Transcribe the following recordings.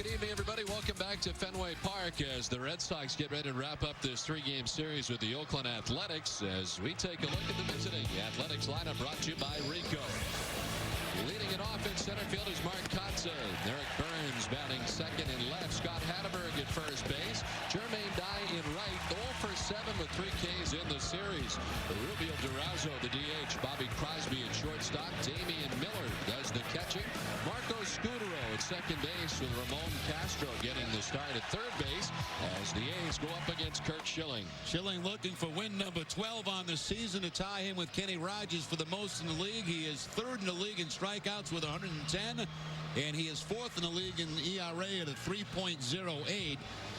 Good evening, everybody. Welcome back to Fenway Park as the Red Sox get ready to wrap up this three-game series with the Oakland Athletics as we take a look at the visiting Athletics lineup brought to you by Rico. Leading it off in center field is Mark Kotze. Eric Burns batting second and left. Scott Hatteberg at first base. Jermaine Dye in right. 0 for 7 with 3 Ks in the series. Rubio Durazo, the DH. Bobby Crosby at shortstop. Damian Miller does the catching. Marco Scudero at second base with Ramon Castro getting the start at third base as the A's go up against Kurt Schilling. Schilling looking for win number 12 on the season to tie him with Kenny Rogers for the most in the league. He is third in the league in strikeouts with 110, and he is fourth in the league in ERA at a 3.08.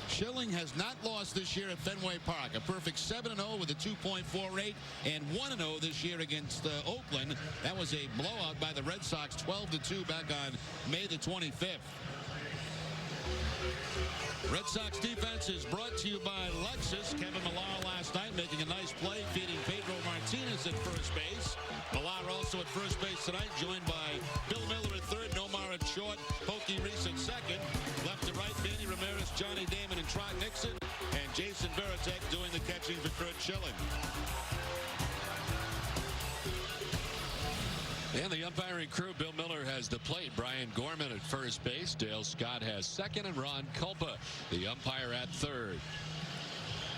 Schilling has not lost this year at Fenway Park. A perfect 7-0 with a 2.48 and 1-0 this year against Oakland. That was a blowout by the Red Sox, 12-2 back on May the 25th. Red Sox defense is brought to you by Lexus. Kevin Millar last night making a nice play, feeding Pedro Martinez at first base. Millar also at first base tonight, joined by Bill Miller at third, Nomar at short, Pokey Reese at second. Left to right, Manny Ramirez, Johnny Damon, and Trot Nixon. And Jason Veritek doing the catching for Kurt Schilling. And the umpiring crew, Bill Miller has the plate. Brian Gorman at first base. Dale Scott has second, and Ron Culpa, the umpire, at third.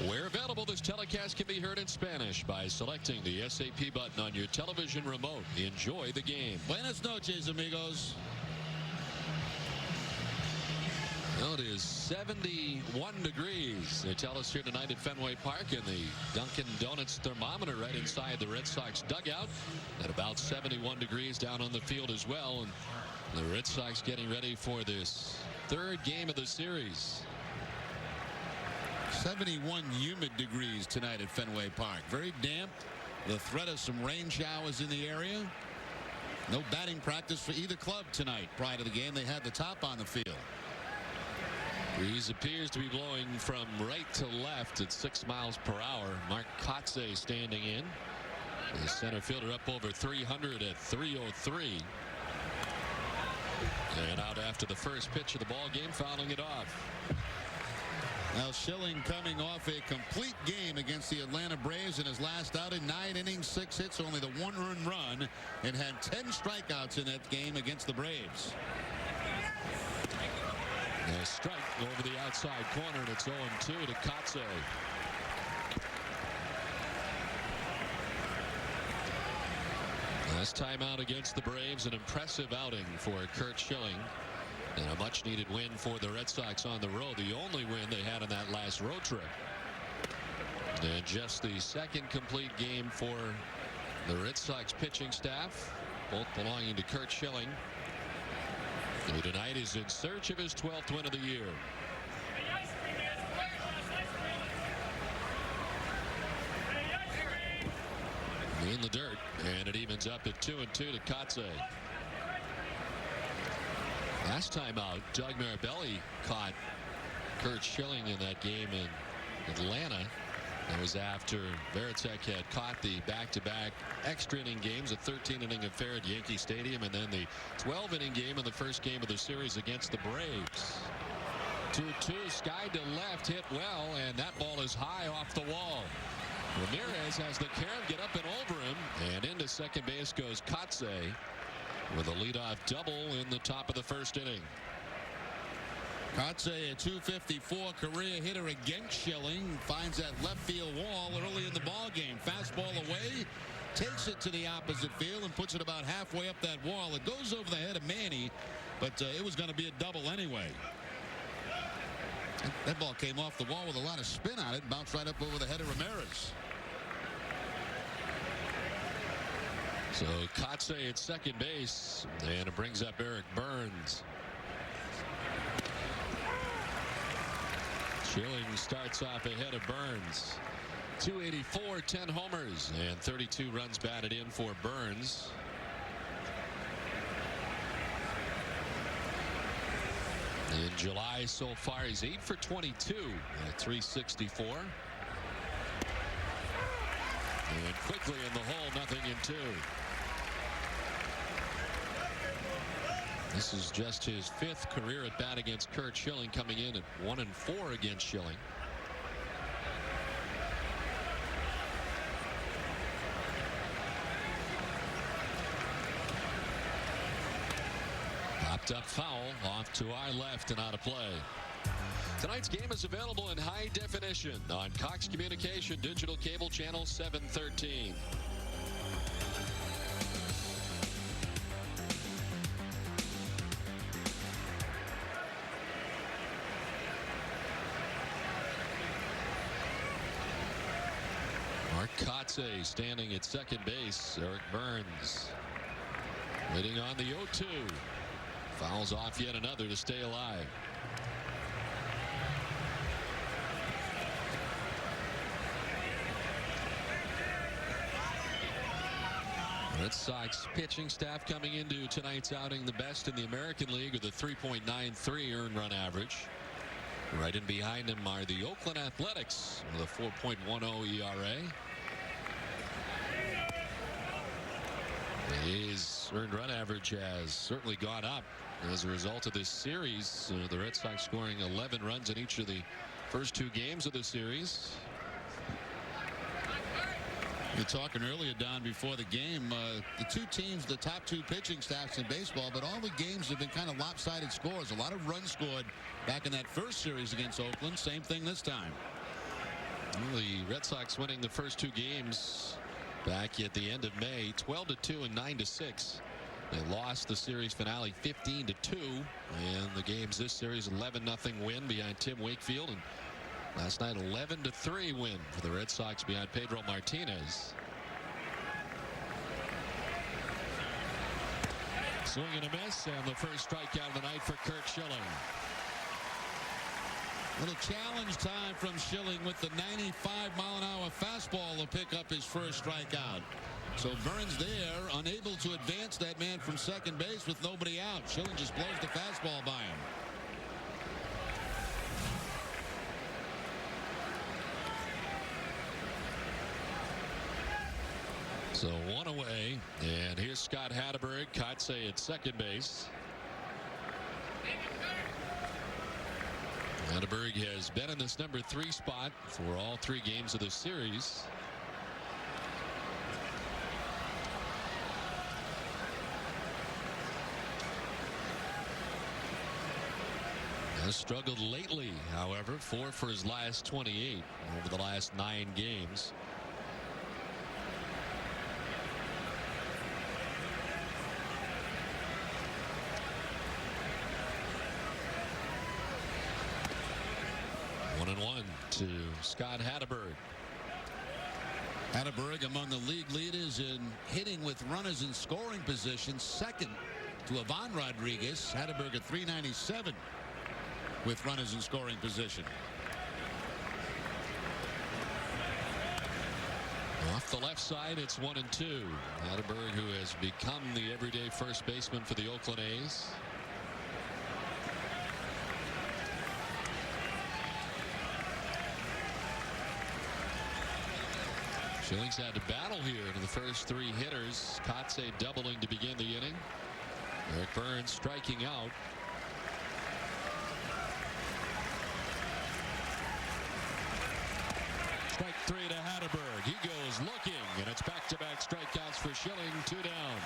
Where available, this telecast can be heard in Spanish by selecting the SAP button on your television remote. Enjoy the game. Buenas noches, amigos. Well, it is 71 degrees. They tell us here tonight at Fenway Park, and the Dunkin' Donuts thermometer right inside the Red Sox dugout at about 71 degrees down on the field as well. And the Red Sox getting ready for this third game of the series. 71 humid degrees tonight at Fenway Park. Very damp. The threat of some rain showers in the area. No batting practice for either club tonight. Prior to the game, they had the top on the field. Breeze appears to be blowing from right to left at 6 miles per hour. Mark Kotze standing in. The center fielder up over 300 at 303. And out after the first pitch of the ball game, fouling it off. Now Schilling coming off a complete game against the Atlanta Braves in his last outing. 9 innings, 6 hits, only the 1 earned run, and had 10 strikeouts in that game against the Braves. A strike over the outside corner, and it's 0-2 to Kotze. Last time out against the Braves, an impressive outing for Kurt Schilling. And a much-needed win for the Red Sox on the road. The only win they had on that last road trip. And just the second complete game for the Red Sox pitching staff, both belonging to Kurt Schilling, who tonight is in search of his 12th win of the year. In the dirt, and it evens up at 2-2 to Kotze. Last time out, Doug Mirabelli caught Kurt Schilling in that game in Atlanta. That was after Veritek had caught the back-to-back extra inning games, a 13-inning affair at Yankee Stadium, and then the 12-inning game in the first game of the series against the Braves. 2-2, sky to left, hit well, and that ball is high off the wall. Ramirez has the care of get up and over him, and into second base goes Kotze with a leadoff double in the top of the first inning. Kotze, a 254 career hitter against Schilling, finds that left field wall early in the ball game. Fastball away, takes it to the opposite field and puts it about halfway up that wall. It goes over the head of Manny, but it was going to be a double anyway. That ball came off the wall with a lot of spin on it, bounced right up over the head of Ramirez. So Kotze at second base, and it brings up Eric Burns. Schilling starts off ahead of Burns. 284, 10 homers, and 32 runs batted in for Burns. In July so far, he's 8 for 22 at 364. And quickly in the hole, 0-2. This is just his 5th career at bat against Kurt Schilling, coming in at 1-4 against Schilling. Popped up foul off to our left and out of play. Tonight's game is available in high definition on Cox Communication Digital Cable Channel 713. Kotze standing at second base. Eric Burns waiting on the 0-2. Fouls off yet another to stay alive. Red Sox pitching staff coming into tonight's outing the best in the American League with a 3.93 earned run average. Right in behind them are the Oakland Athletics with a 4.10 ERA. His earned run average has certainly gone up as a result of this series. The Red Sox scoring 11 runs in each of the first 2 games of the series. You're talking earlier, Don, before the game, the 2 teams, the top 2 pitching staffs in baseball, but all the games have been kind of lopsided scores. A lot of runs scored back in that first series against Oakland. Same thing this time. Well, the Red Sox winning the first 2 games back at the end of May, 12-2 and 9-6. They lost the series finale 15-2, and the games this series 11-0 win behind Tim Wakefield, and last night 11-3 win for the Red Sox behind Pedro Martinez. Swing and a miss, and the first strikeout of the night for Kurt Schilling. Little challenge time from Schilling with the 95-mile-an-hour fastball to pick up his first strikeout. So Burns there, unable to advance that man from second base with nobody out. Schilling just blows the fastball by him. So 1 away, and here's Scott Hatteberg. Kotze at second base. Hatteberg has been in this number 3 spot for all 3 games of the series. Has struggled lately, however, 4 for his last 28 over the last 9 games. And 1 to Scott Hatteberg. Hatteberg among the league leaders in hitting with runners in scoring position, second to Ivan Rodriguez. Hatteberg at .397 with runners in scoring position. Off the left side, it's 1-2. Hatteberg, who has become the everyday first baseman for the Oakland A's. Schilling's had to battle here to the first 3 hitters. Kotze doubling to begin the inning. Eric Burns striking out. Strike 3 to Hatteberg. He goes looking, and it's back-to-back strikeouts for Schilling. 2 down.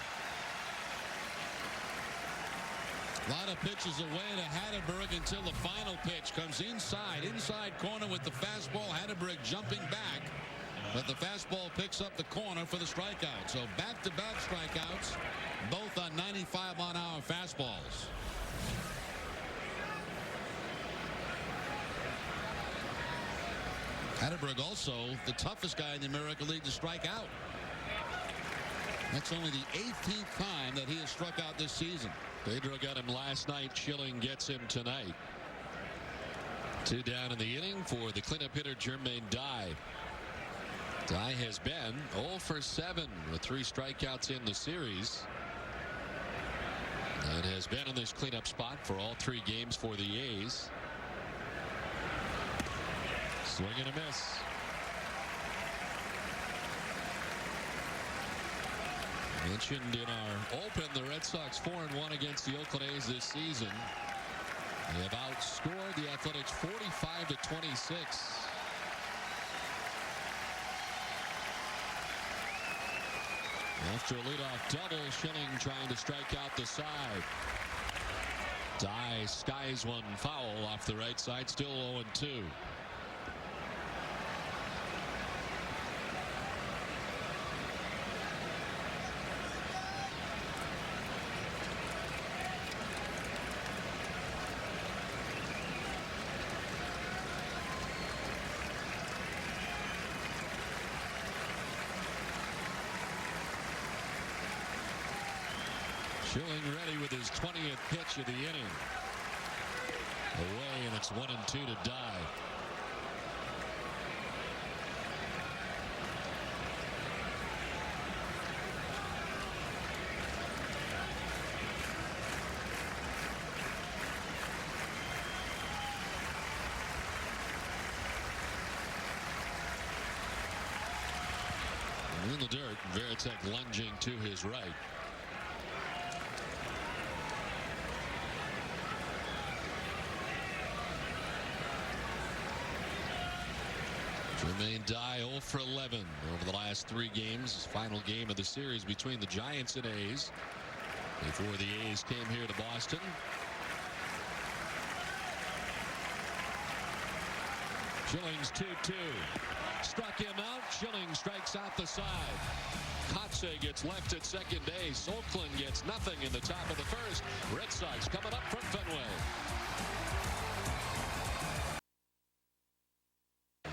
A lot of pitches away to Hatteberg until the final pitch comes inside corner with the fastball. Hatteberg jumping back. But the fastball picks up the corner for the strikeout. So back-to-back strikeouts, both on 95-mile-an-hour fastballs. Hatteberg also the toughest guy in the American League to strike out. That's only the 18th time that he has struck out this season. Pedro got him last night. Schilling gets him tonight. 2 down in the inning for the cleanup hitter Jermaine Dye. Dye has been 0 for 7 with 3 strikeouts in the series. And has been in this cleanup spot for all 3 games for the A's. Swing and a miss. Mentioned in our open, the Red Sox 4-1 against the Oakland A's this season. They have outscored the Athletics 45-26. After a leadoff double, Schilling trying to strike out the side. Dye skies one foul off the right side, still 0-2. Schilling ready with his 20th pitch of the inning. Away, and it's 1-2 to Dye. In the dirt, Veritek lunging to his right. Jermaine Dye 0 for 11 over the last 3 games. Final game of the series between the Giants and A's before the A's came here to Boston. Schilling's 2-2. Struck him out. Schilling strikes out the side. Kotze gets left at second base. Oakland gets nothing in the top of the first. Red Sox coming up from Fenway.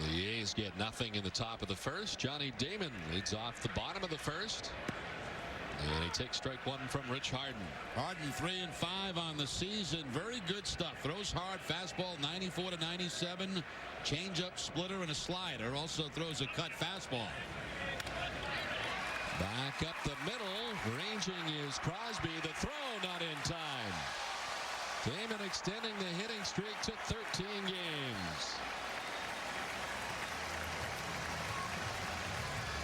The A's get nothing in the top of the first. Johnny Damon leads off the bottom of the first. And he takes strike 1 from Rich Harden. Harden 3-5 on the season. Very good stuff. Throws hard. Fastball 94-97. Changeup, splitter, and a slider. Also throws a cut fastball. Back up the middle. Ranging is Crosby. The throw not in time. Damon extending the hitting streak to 13 games.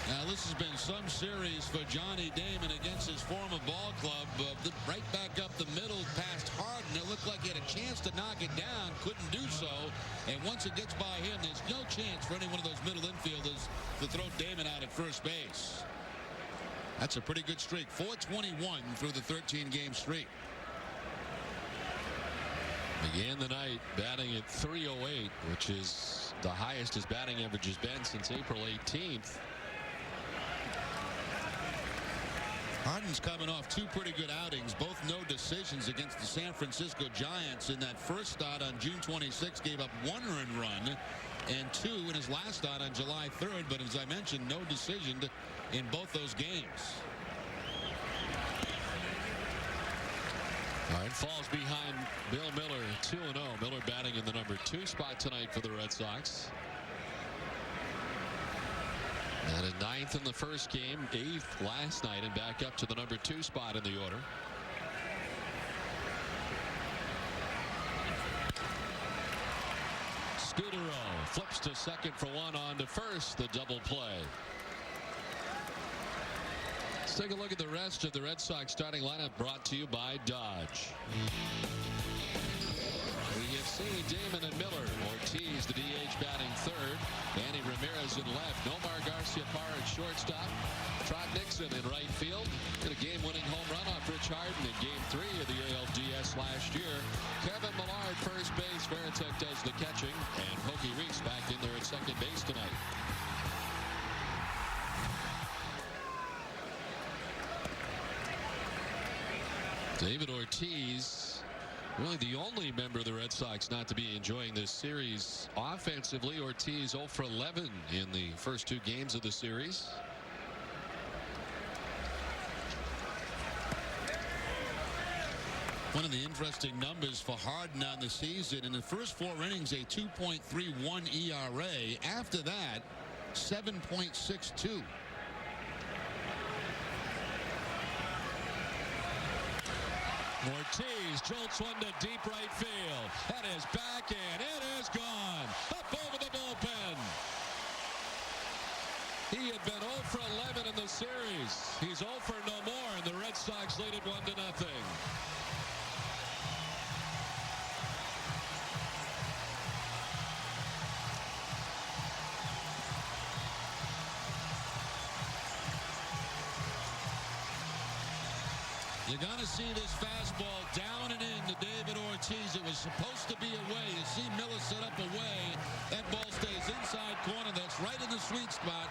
Now, this has been some series for Johnny Damon against his former ball club. Right back up the middle past Harden. It looked like he had a chance to knock it down. Couldn't do so. And once it gets by him, there's no chance for any one of those middle infielders to throw Damon out at first base. That's a pretty good streak. 421 through the 13-game streak. Began the night batting at .308, which is the highest his batting average has been since April 18th. Harden's coming off 2 pretty good outings, both no decisions against the San Francisco Giants. In that first start on June 26, gave up 1 earned run and 2 in his last start on July 3rd. But as I mentioned, no decision in both those games. All right, falls behind Bill Miller 2-0. Miller batting in the number 2 spot tonight for the Red Sox. And a 9th in the first game, 8th last night, and back up to the number 2 spot in the order. Scudero flips to second for 1 on to first. The double play. Let's take a look at the rest of the Red Sox starting lineup, brought to you by Dodge. We have seen Damon and Miller. Ortiz, the DH, batting third. Manny Ramirez in left. Nomar Garciaparra at shortstop. Trot Nixon in right field. Hit a game-winning home run off Rich Harden in Game 3 of the ALDS last year. Kevin Millard, first base. Veritek does the catching. And Pokey Reese back in there at second base tonight. David Ortiz, really the only member of the Red Sox not to be enjoying this series. Offensively, Ortiz 0 for 11 in the first 2 games of the series. One of the interesting numbers for Harden on the season, in the first 4 innings, a 2.31 ERA. After that, 7.62. Ortiz jolts one to deep right field. That is back, and it is gone. Up over the bullpen. He had been 0 for 11 in the series. He's 0 for no more. You're going to see this fastball down and in to David Ortiz. It was supposed to be away. You see Miller set up away. That ball stays inside corner. That's right in the sweet spot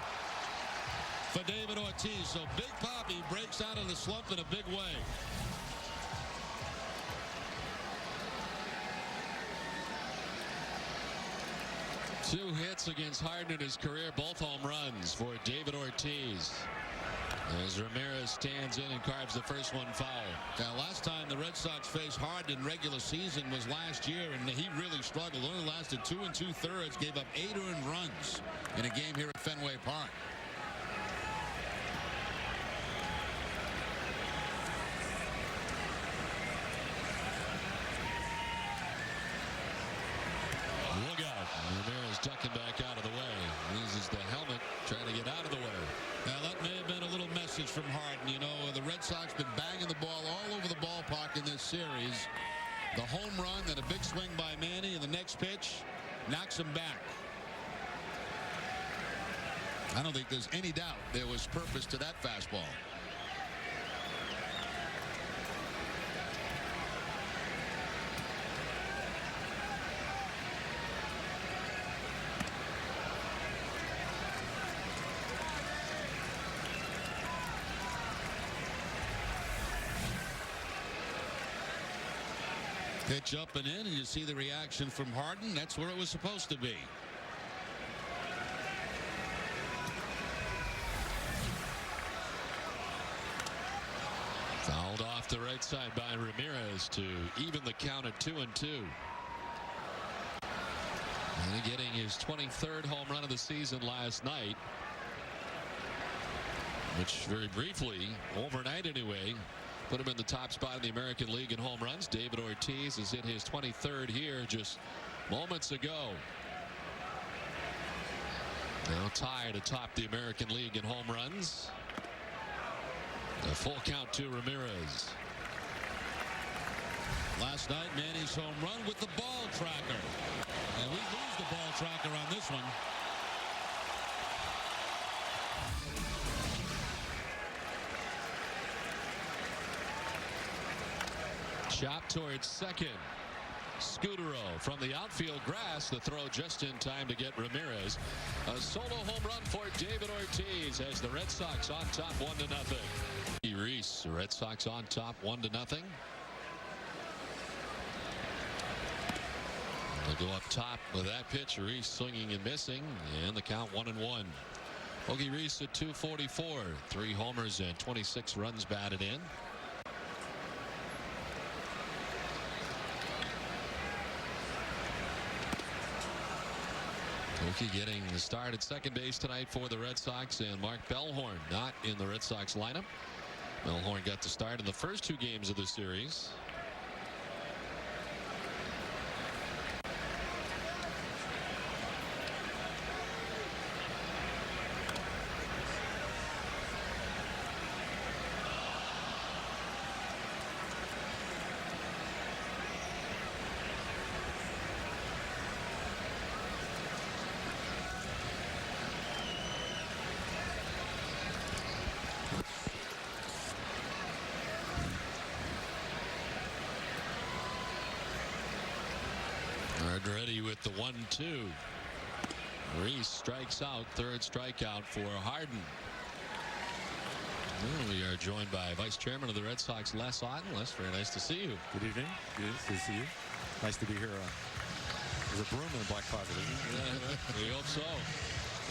for David Ortiz. So Big Papi breaks out of the slump in a big way. Two hits against Harden in his career, both home runs for David Ortiz. As Ramirez stands in and carves the first one foul. Now, last time the Red Sox faced Harden in regular season was last year, and he really struggled. Only lasted 2 2/3, gave up 8 earned runs in a game here at Fenway Park. Look out. Ramirez ducking back out of the way. Loses the helmet, trying to get out of the way. Now, that may have been a little message from Harden. You know, the Red Sox been banging the ball all over the ballpark in this series. The home run, then a big swing by Manny, and the next pitch knocks him back. I don't think there's any doubt there was purpose to that fastball. Pitch up and in, and you see the reaction from Harden. That's where it was supposed to be. Fouled off the right side by Ramirez to even the count at 2-2. And getting his 23rd home run of the season last night, which very briefly, overnight anyway, put him in the top spot in the American League in home runs. David Ortiz has hit his 23rd here just moments ago. Now tied atop the American League in home runs. A full count to Ramirez. Last night, Manny's home run with the ball tracker. And we lose the ball tracker on this one. Chop towards second. Scudero from the outfield grass. The throw just in time to get Ramirez. A solo home run for David Ortiz as the Red Sox on top 1-0. Reese, the Red Sox on top 1-0. They'll go up top with that pitch. Reese swinging and missing, and the count 1-1. Hoagie Reese at 244, 3 homers and 26 runs batted in. Mookie getting the start at second base tonight for the Red Sox, and Mark Bellhorn not in the Red Sox lineup. Bellhorn got the start in the first 2 games of the series. Ready with the 1-2. Reese strikes out, 3rd strikeout for Harden. Well, we are joined by Vice Chairman of the Red Sox, Les Otten. Les, very nice to see you. Good evening. Good to see you. Nice to be here. There's a broom in the black closet, isn't it? Yeah, we hope so.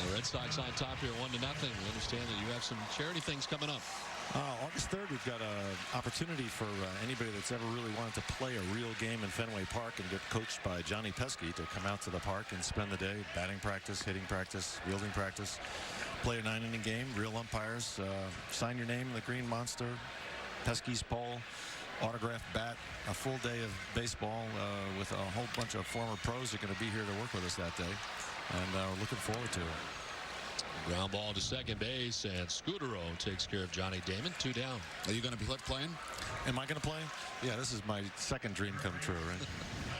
The Red Sox on top here 1-0. We understand that you have some charity things coming up. August 3rd, we've got an opportunity for anybody that's ever really wanted to play a real game in Fenway Park and get coached by Johnny Pesky to come out to the park and spend the day. Batting practice, hitting practice, fielding practice. Play a 9-inning game, real umpires. Sign your name in the green monster. Pesky's pole, autographed bat, a full day of baseball with a whole bunch of former pros are going to be here to work with us that day. And we're looking forward to it. Ground ball to second base, and Scudero takes care of Johnny Damon. 2 down. Are you going to be playing? Am I going to play? Yeah, this is my second dream come true, right?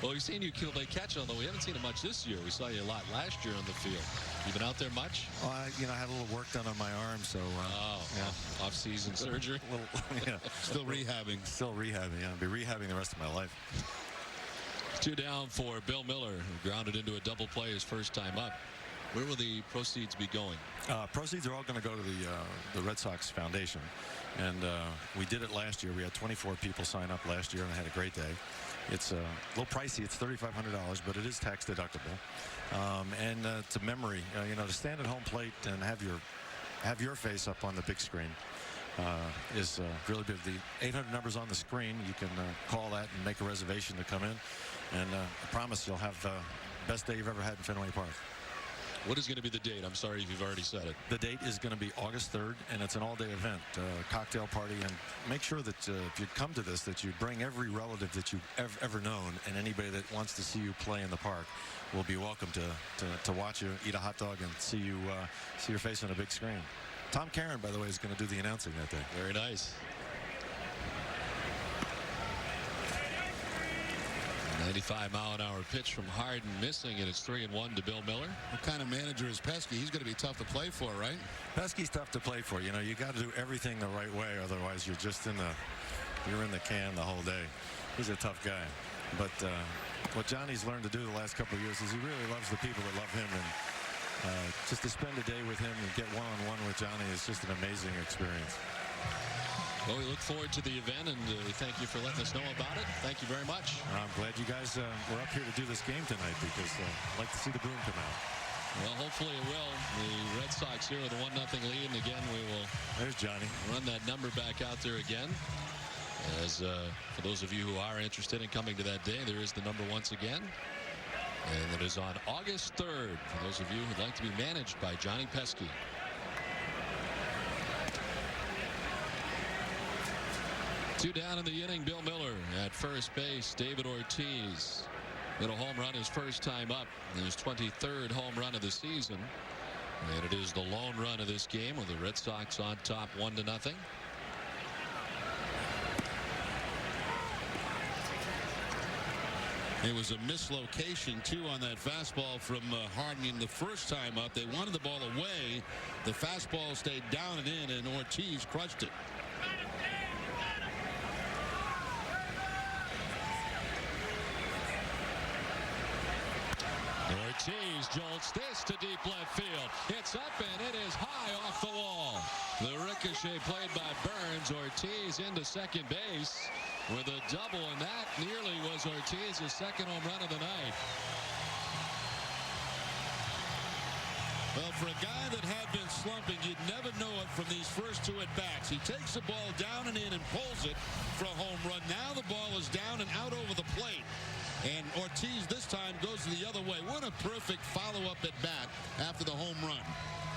Well, we've seen you play catch, although we haven't seen it much this year. We saw you a lot last year on the field. You been out there much? Well, I had a little work done on my arm, so yeah. Off-season surgery. Still rehabbing. Still rehabbing. Yeah, I'll be rehabbing the rest of my life. 2 down for Bill Miller, who grounded into a double play his first time up. Where will the proceeds be going? Proceeds are all going to go to the Red Sox Foundation. And we did it last year. We had 24 people sign up last year, and I had a great day. It's a little pricey. It's $3,500, but it is tax deductible. And it's a memory, to stand at home plate and have your face up on the big screen is really big. The 800 numbers on the screen. You can call that and make a reservation to come in. And I promise you'll have the best day you've ever had in Fenway Park. What is going to be the date? I'm sorry if you've already said it. The date is going to be August 3rd, and it's an all-day event, cocktail party. And make sure that if you come to this, that you bring every relative that you've ever known, and anybody that wants to see you play in the park will be welcome to watch you eat a hot dog and see your face on a big screen. Tom Caron, by the way, is going to do the announcing that day. Very nice. 95-mile-an-hour pitch from Harden, missing, and it's 3-1 to Bill Miller. What kind of manager is Pesky? He's going to be tough to play for, right? Pesky's tough to play for. You got to do everything the right way, otherwise you're just in the can the whole day. He's a tough guy. But what Johnny's learned to do the last couple of years is he really loves the people that love him, and just to spend a day with him and get one-on-one with Johnny is just an amazing experience. Well, we look forward to the event, and we thank you for letting us know about it. Thank you very much. I'm glad you guys were up here to do this game tonight, because I'd like to see the boom come out. Well, hopefully it will. The Red Sox here with a 1-0 lead, and again we will. There's Johnny. Run that number back out there again. As for those of you who are interested in coming to that day, there is the number once again. And it is on August 3rd for those of you who'd like to be managed by Johnny Pesky. Two down in the inning. Bill Miller at first base. David Ortiz hit a home run his first time up. His 23rd home run of the season. And it is the lone run of this game with the Red Sox on top 1-0. It was a mislocation, too, on that fastball from Harden the first time up. They wanted the ball away. The fastball stayed down and in, and Ortiz crushed it. Ortiz jolts this to deep left field. It's up, and it is high off the wall. The ricochet played by Burns. Ortiz into second base with a double, and that nearly was Ortiz's second home run of the night. Well, for a guy that had been slumping, you'd never know it from these first two at-bats. He takes the ball down and in and pulls it for a home run. Now the ball is down and out over the plate. And Ortiz this time goes the other way. What a perfect follow-up at bat after the home run.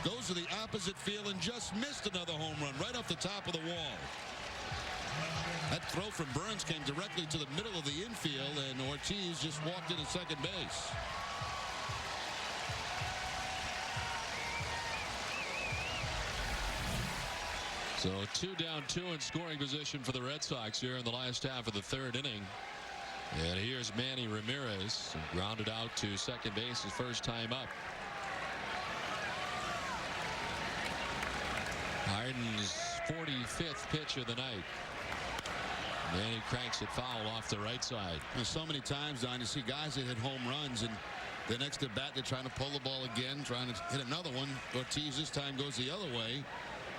Goes to the opposite field and just missed another home run right off the top of the wall. That throw from Burns came directly to the middle of the infield, and Ortiz just walked into second base. So 2 down, 2 in scoring position for the Red Sox here in the last half of the third inning. And here's Manny Ramirez, grounded out to second base his first time up. Harden's 45th pitch of the night. Manny cranks it foul off the right side. And so many times, Don, you see guys that hit home runs, and the next at bat they're trying to pull the ball again, trying to hit another one. Ortiz this time goes the other way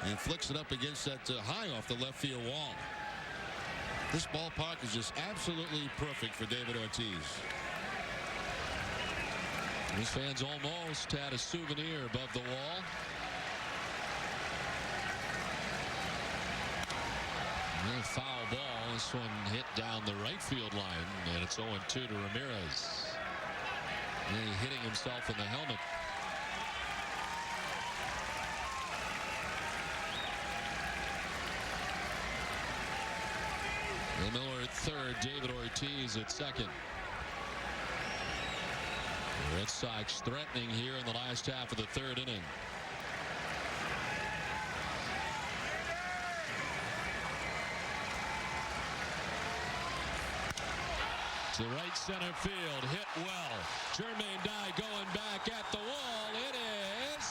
and flicks it up against that high off the left field wall. This ballpark is just absolutely perfect for David Ortiz. His fans almost had a souvenir above the wall. And a foul ball. This one hit down the right field line, and it's 0-2 to Ramirez. And hitting himself in the helmet. Miller at third, David Ortiz at second. The Red Sox threatening here in the last half of the third inning. To right center field, hit well. Jermaine Dye going back at the wall. It is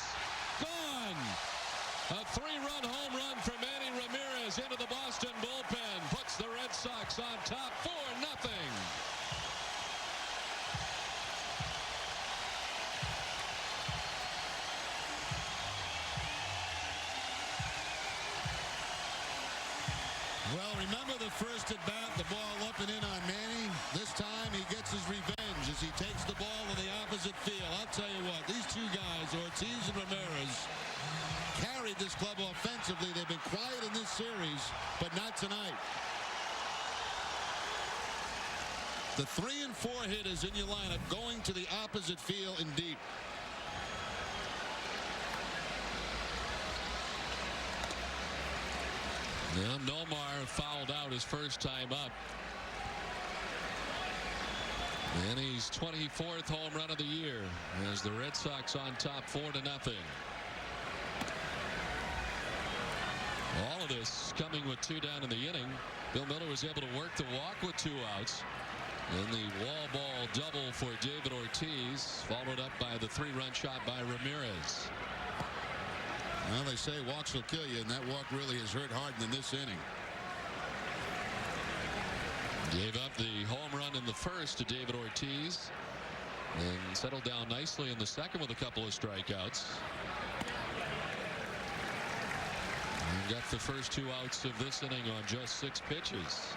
gone. A 3-run home run from Manny Ramirez into the Boston bullpen puts the Red Sox on top 4-0. Well, remember the first at bat, the ball up and in on Manny. This time he gets his revenge as he takes the ball to the opposite field. I'll tell you what, these two guys, Ortiz and Ramirez, carried this club offensively. They've been quiet in this series, but not tonight. The 3 and 4 hitters in your lineup going to the opposite field in deep. Now Nomar fouled out his first time up. Manny's 24th home run of the year as the Red Sox on top 4-0. All of this coming with 2 down in the inning. Bill Miller was able to work the walk with 2 outs. And the wall ball double for David Ortiz, followed up by the 3-run shot by Ramirez. Well, they say walks will kill you, and that walk really has hurt Harden in this inning. Gave up the home run in the first to David Ortiz and settled down nicely in the second with a couple of strikeouts. And got the first 2 outs of this inning on just 6 pitches.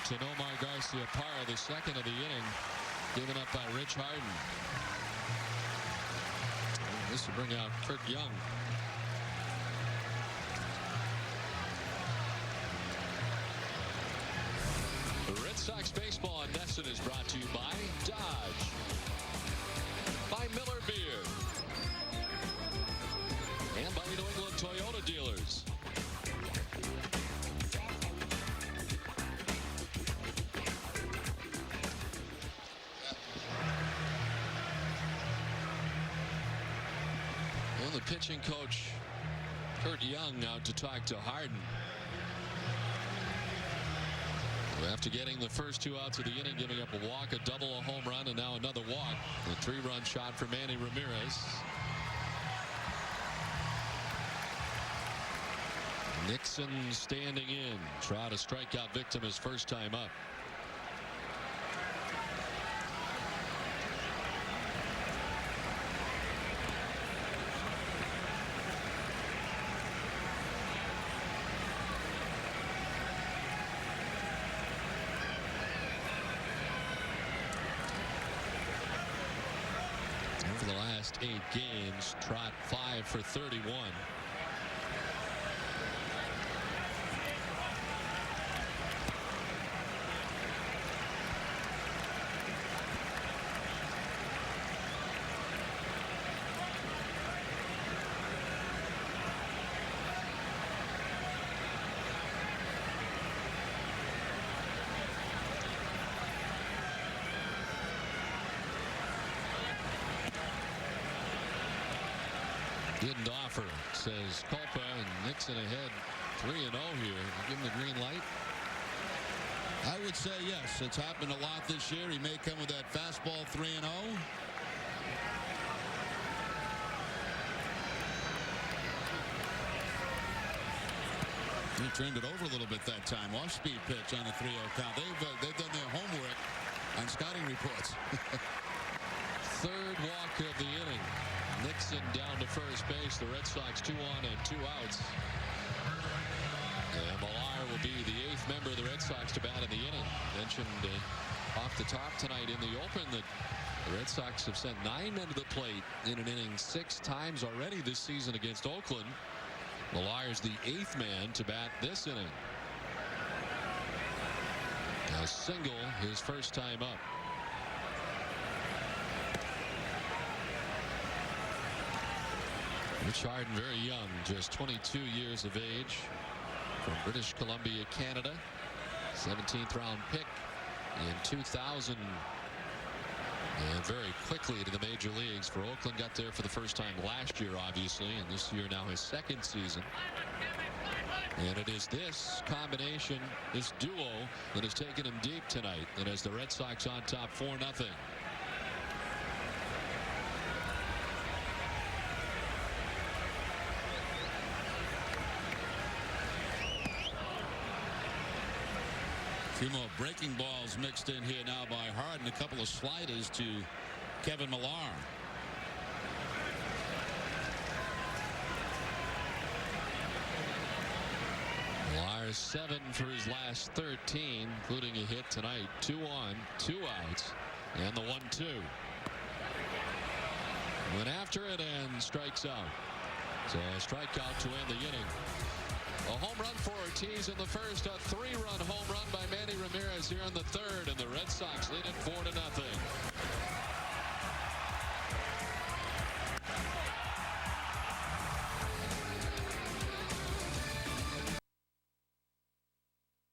To Nomar Garciaparra, the second of the inning, given up by Rich Harden. This will bring out Kirk Young. The Red Sox baseball on NESN is brought to you by Dodge, by Miller Beer, and by New England Toyota dealers. The pitching coach, Kurt Young, out to talk to Harden. After getting the first 2 outs of the inning, giving up a walk, a double, a home run, and now another walk. The 3-run shot for Manny Ramirez. Nixon standing in. Tried a strikeout victim his first time up. Over the last 8 games, Trot 5 for 31. Didn't offer, says Culpa, and Nixon ahead 3-0 here. Give him the green light. I would say yes. It's happened a lot this year. He may come with that fastball 3-0. He turned it over a little bit that time. Off-speed pitch on a 3-0 count. They've done their homework on scouting reports. Third walk of the inning. Nixon down to first base. The Red Sox 2 on and 2 outs. And Millar will be the 8th member of the Red Sox to bat in the inning. Mentioned off the top tonight in the open that the Red Sox have sent 9 men to the plate in an inning 6 times already this season against Oakland. Millar is the 8th man to bat this inning. A single his first time up. Rich Harden, very young, just 22 years of age, from British Columbia, Canada. 17th round pick in 2000. And very quickly to the major leagues for Oakland. Got there for the first time last year, obviously, and this year now his second season. And it is this combination, this duo, that has taken him deep tonight. And as the Red Sox on top 4-0. A few more breaking balls mixed in here now by Harden. A couple of sliders to Kevin Millar. Millar 7 for his last 13, including a hit tonight. 2 on, 2 outs, and the 1-2. Went after it and strikes out. So a strikeout to end the inning. A home run for Ortiz in the first, a 3-run home run by Manny Ramirez here in the third, and the Red Sox lead it 4-0.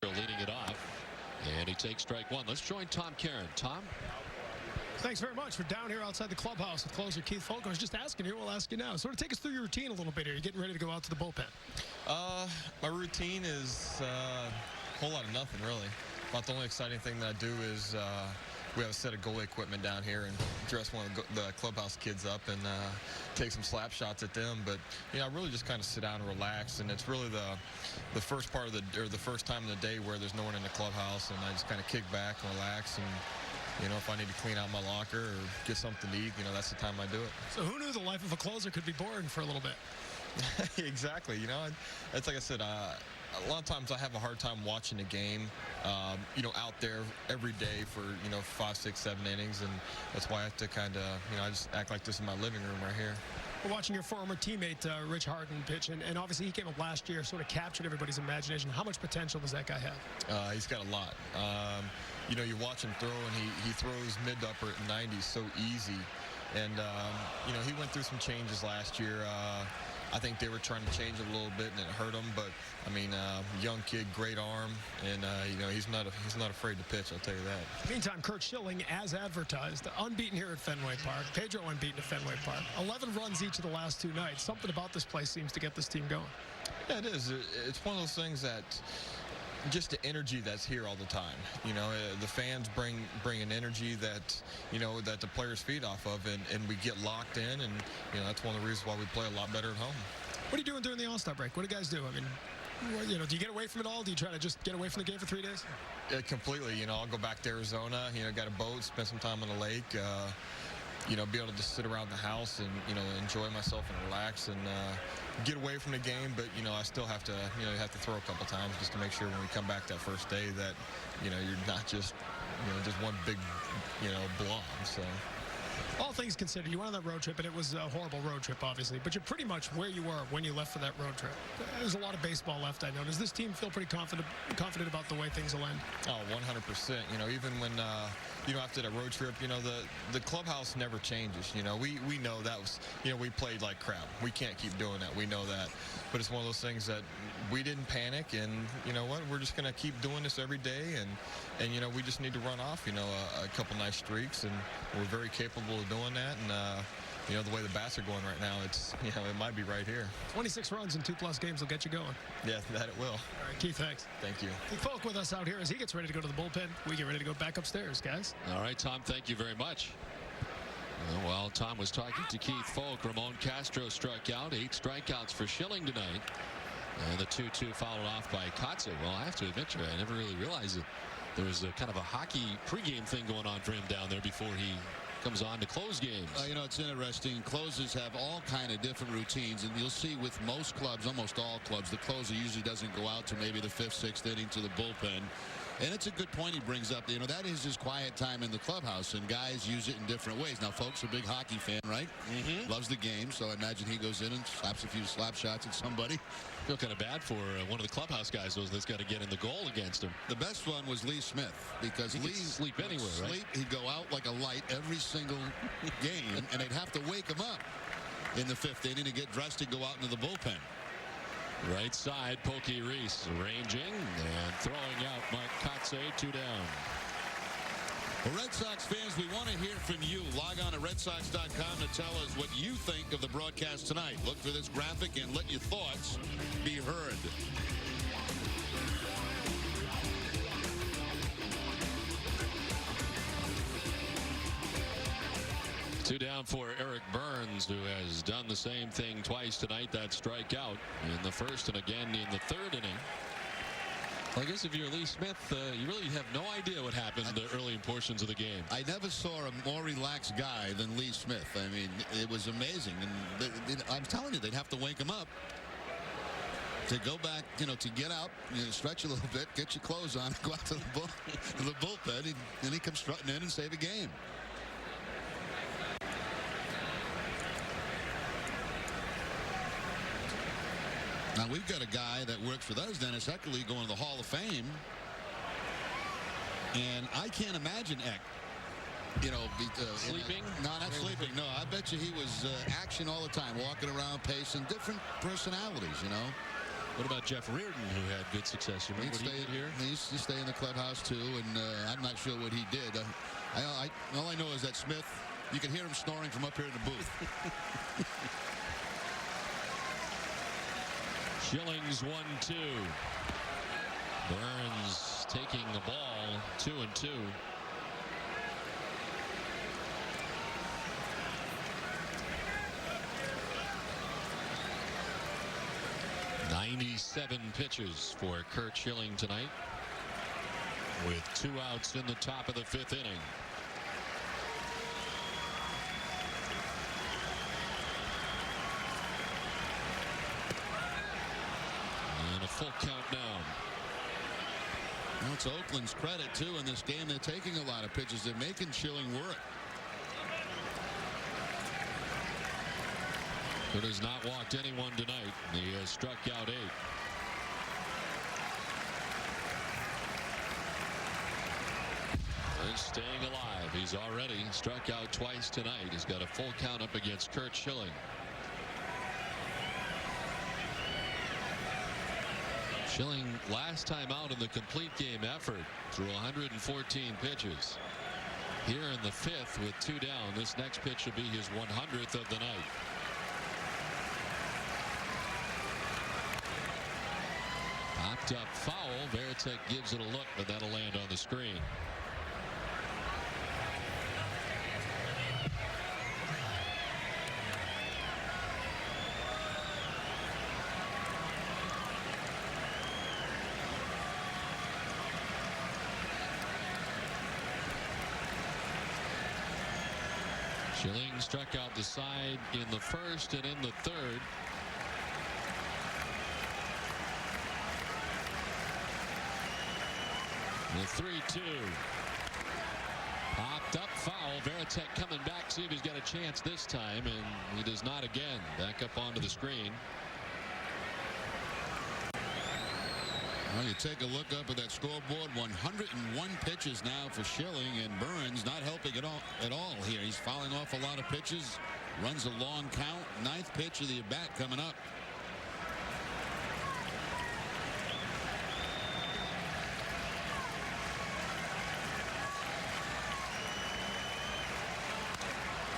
Leading it off, and he takes strike one. Let's join Tom Caron. Tom? Thanks very much. We're down here outside the clubhouse with closer Keith Folk. I was just asking you, we'll ask you now. Sort of take us through your routine a little bit here. You're getting ready to go out to the bullpen. My routine is a whole lot of nothing, really. About the only exciting thing that I do is we have a set of goalie equipment down here and dress one of the clubhouse kids up and take some slap shots at them. But I really just kind of sit down and relax, and it's really the first part of the first time of the day where there's no one in the clubhouse, and I just kind of kick back and relax. And if I need to clean out my locker or get something to eat, that's the time I do it. So who knew the life of a closer could be boring for a little bit? Exactly. It's like I said, a lot of times I have a hard time watching a game, out there every day for, 5, 6, 7 innings. And that's why I have to kind of, I just act like this is my living room right here. We're watching your former teammate, Rich Harden, pitch, and obviously he came up last year, sort of captured everybody's imagination. How much potential does that guy have? He's got a lot. You watch him throw, and he throws mid to upper at 90 so easy. And, he went through some changes last year. I think they were trying to change it a little bit, and it hurt him. But young kid, great arm, and he's not afraid to pitch. I'll tell you that. Meantime, Kurt Schilling, as advertised, unbeaten here at Fenway Park. Pedro unbeaten at Fenway Park. 11 runs each of the last 2 nights. Something about this place seems to get this team going. Yeah, it is. It's one of those things that. Just the energy that's here all the time. The fans bring an energy that that the players feed off of, and we get locked in, and that's one of the reasons why we play a lot better at home. What are you doing during the All-Star break? What do you guys do? I mean, do you get away from it all? Do you try to just get away from the game for 3 days? Completely. I'll go back to Arizona. Got a boat, spend some time on the lake. Be able to just sit around the house and enjoy myself and relax and get away from the game. But I still have to have to throw a couple times just to make sure when we come back that first day that you're not just just one big blob. So. All things considered, you went on that road trip, and it was a horrible road trip, obviously. But you're pretty much where you were when you left for that road trip. There's a lot of baseball left, I know. Does this team feel pretty confident about the way things will end? Oh, 100%. Even when, after that road trip, the clubhouse never changes. We know that was, we played like crap. We can't keep doing that. We know that. But it's one of those things that we didn't panic, and you know what? We're just going to keep doing this every day, and we just need to run off, a couple nice streaks, and we're very capable of doing that. And the way the bats are going right now, it's it might be right here. 26 runs in 2+ games will get you going. Yeah, that it will. All right, Keith, thanks. Thank you. Keith Folk with us out here as he gets ready to go to the bullpen. We get ready to go back upstairs, guys. All right, Tom, thank you very much. While Tom was talking to Keith Folk, Ramon Castro struck out. 8 strikeouts for Schilling tonight. And the 2-2 followed off by Kotze. Well, I have to admit, I never really realized that there was a kind of a hockey pregame thing going on for him down there before he comes on to close games. It's interesting. Closers have all kind of different routines, and you'll see with most clubs, almost all clubs, the closer usually doesn't go out to maybe the 5th, 6th inning to the bullpen. And it's a good point he brings up. That is his quiet time in the clubhouse, and guys use it in different ways. Now, Folks a big hockey fan, right? Mm-hmm. Loves the game, so I imagine he goes in and slaps a few slap shots at somebody. Feel kind of bad for one of the clubhouse guys that's got to get in the goal against him. The best one was Lee Smith, because he Lee sleep anywhere, right? He'd go out like a light every single game, and they'd have to wake him up in the 5th inning to get dressed and go out into the bullpen. Right side, Pokey Reese ranging and throwing out Mark Kotze, 2 down. Well, Red Sox fans, we want to hear from you. Log on to redsox.com to tell us what you think of the broadcast tonight. Look for this graphic and let your thoughts be heard. Two down for Eric Burns, who has done the same thing twice tonight. That strikeout in the first and again in the third inning. Well, I guess if you're Lee Smith, you really have no idea what happened in the early portions of the game. I never saw a more relaxed guy than Lee Smith. I mean, it was amazing. And I'm telling you, they'd have to wake him up to go back, to get out, stretch a little bit, get your clothes on, go out to the bullpen, and he comes strutting in and save a game. Now, we've got a guy that works for us, Dennis Eckerly, going to the Hall of Fame. And I can't imagine Eck, sleeping? No, not sleeping. No, I bet you he was action all the time, walking around, pacing, different personalities, What about Jeff Reardon, who had good success? You remember what he did here? He used to stay in the clubhouse, too, and I'm not sure what he did. All I know is that Smith, you can hear him snoring from up here in the booth. Schilling's 1-2. Burns taking the ball 2-2. "97 pitches for Curt Schilling tonight, with 2 outs in the top of the 5th inning. And a full count now. Well, it's Oakland's credit, too, in this game. They're taking a lot of pitches. They're making Schilling work. But has not walked anyone tonight. He has struck out 8. And staying alive. He's already struck out twice tonight. He's got a full count up against Curt Schilling. Schilling last time out in the complete game effort through 114 pitches. Here in the 5th with 2 down. This next pitch will be his 100th of the night. Popped up foul. Veritek gives it a look, but that'll land on the screen. Schilling struck out the side in the 1st and in the 3rd. The 3-2. Popped up foul. Veritek coming back, see if he's got a chance this time, and he does not again. Back up onto the screen. Well, you take a look up at that scoreboard. 101 pitches now for Schilling, and Burns not helping at all here. He's fouling off a lot of pitches. Runs a long count. 9th pitch of the at-bat coming up.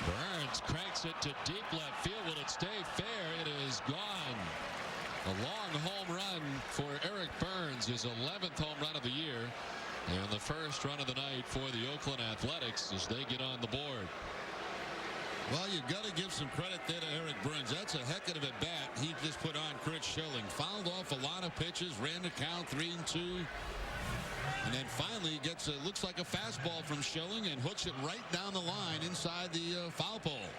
Burns cranks it to deep left field. Will it stay fair? It is gone. A long home run for Eric Burns, his 11th home run of the year, and the first run of the night for the Oakland Athletics as they get on the board. Well, you've got to give some credit there to Eric Burns. That's a heck of a bat he just put on Curt Schilling. Fouled off a lot of pitches, ran the count 3-2. And then finally gets looks like a fastball from Schilling and hooks it right down the line inside the foul pole.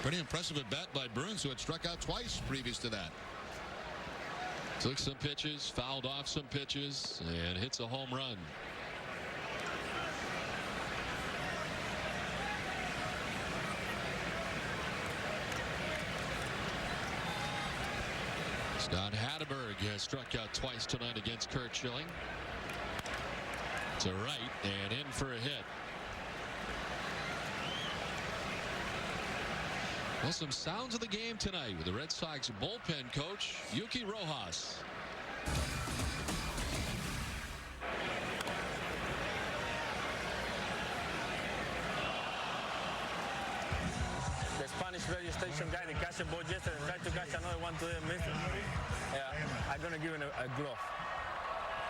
Pretty impressive at bat by Burns, who had struck out twice previous to that. Took some pitches, fouled off some pitches, and hits a home run. Scott Hatteberg has struck out twice tonight against Curt Schilling. To right and in for a hit. Well, some sounds of the game tonight with the Red Sox bullpen coach, Yuki Rojas. radio station guy that catch a ball yesterday and tried to catch another one today and missed it. Yeah, I'm gonna give him a glove.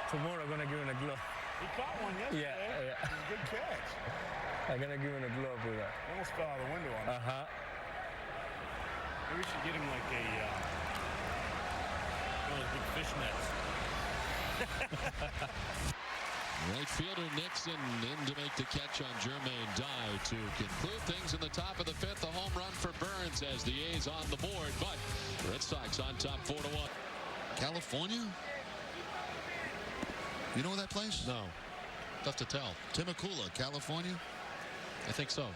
Tomorrow I'm gonna give him a glove. He caught one yesterday. Yeah. It was a good catch. I'm gonna give him a glove with that. Almost fell out the window on him. Maybe we should get him like one of those big fish nets. Right fielder Nixon in to make the catch on Jermaine Dye to conclude things in the top of the fifth. A home run for Burns as the A's on the board, but Red Sox on top 4-1. California? You know that place? No. Tough to tell. Temecula, California? I think so.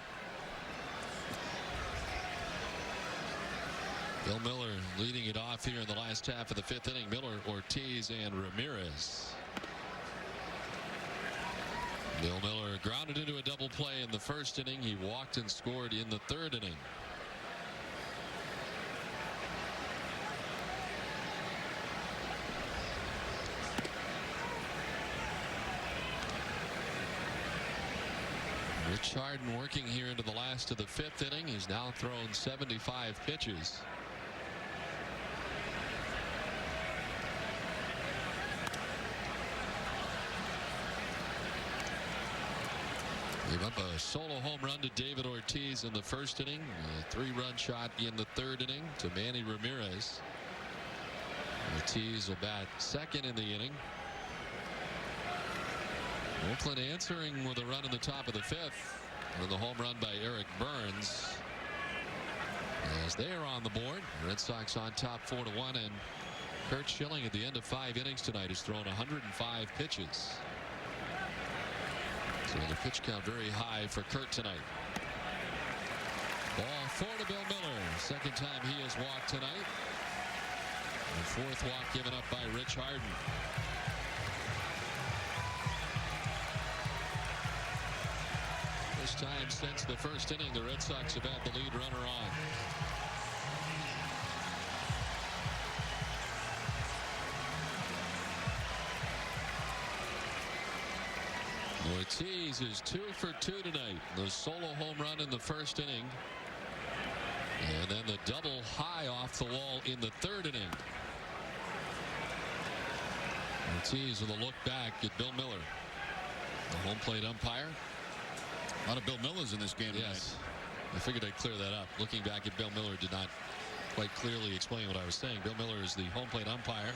Bill Miller leading it off here in the last half of the fifth inning. Miller, Ortiz, and Ramirez. Bill Miller grounded into a double play in the first inning. He walked and scored in the third inning. Rich Harden working here into the last of the fifth inning. He's now thrown 75 pitches. Gave up a solo home run to David Ortiz in the first inning. A 3-run shot in the third inning to Manny Ramirez. Ortiz will bat second in the inning. Oakland answering with a run in the top of the fifth with a home run by Eric Burns. As they are on the board, Red Sox on top 4-1, and Kurt Schilling at the end of 5 innings tonight has thrown 105 pitches. So the pitch count very high for Kurt tonight. Ball 4 to Bill Miller. Second time he has walked tonight. The fourth walk given up by Rich Harden. First time since the first inning the Red Sox have had the lead runner on. Ortiz is 2 for 2 tonight. The solo home run in the first inning. And then the double high off the wall in the third inning. Ortiz with a look back at Bill Miller. The home plate umpire. A lot of Bill Millers in this game tonight. Yes. I figured I'd clear that up. Looking back at Bill Miller did not quite clearly explain what I was saying. Bill Miller is the home plate umpire.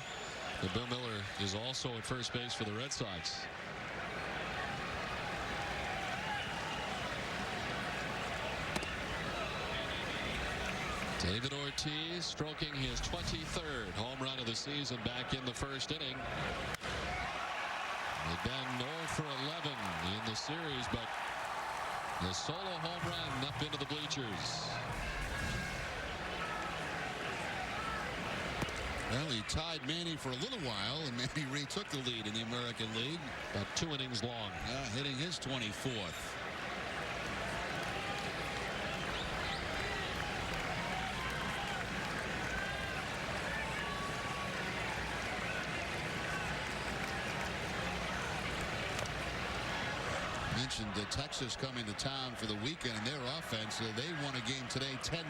And Bill Miller is also at first base for the Red Sox. David Ortiz stroking his 23rd home run of the season back in the first inning. They've been 0 for 11 in the series, but the solo home run up into the bleachers. Well, he tied Manny for a little while, and Manny retook the lead in the American League. About 2 innings long. Hitting his 24th. Mentioned Texas coming to town for the weekend, and their offense, they won a game today 10-0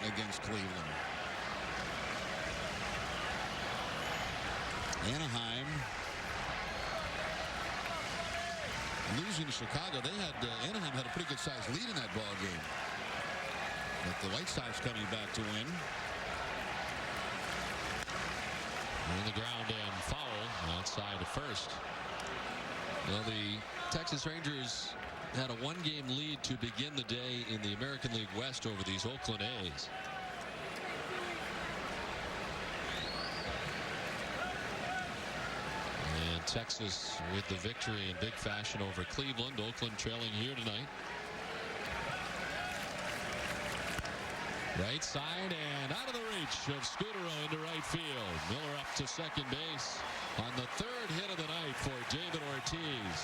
against Cleveland. Anaheim losing to Chicago. Anaheim had a pretty good sized lead in that ball game, but the White Sox coming back to win. On the ground and foul outside of first. Well, the Texas Rangers had a 1-game lead to begin the day in the American League West over these Oakland A's. And Texas with the victory in big fashion over Cleveland. Oakland trailing here tonight. Right side and out of the reach of Scudero into right field. Miller up to second base on the 3rd hit of the night for David Ortiz.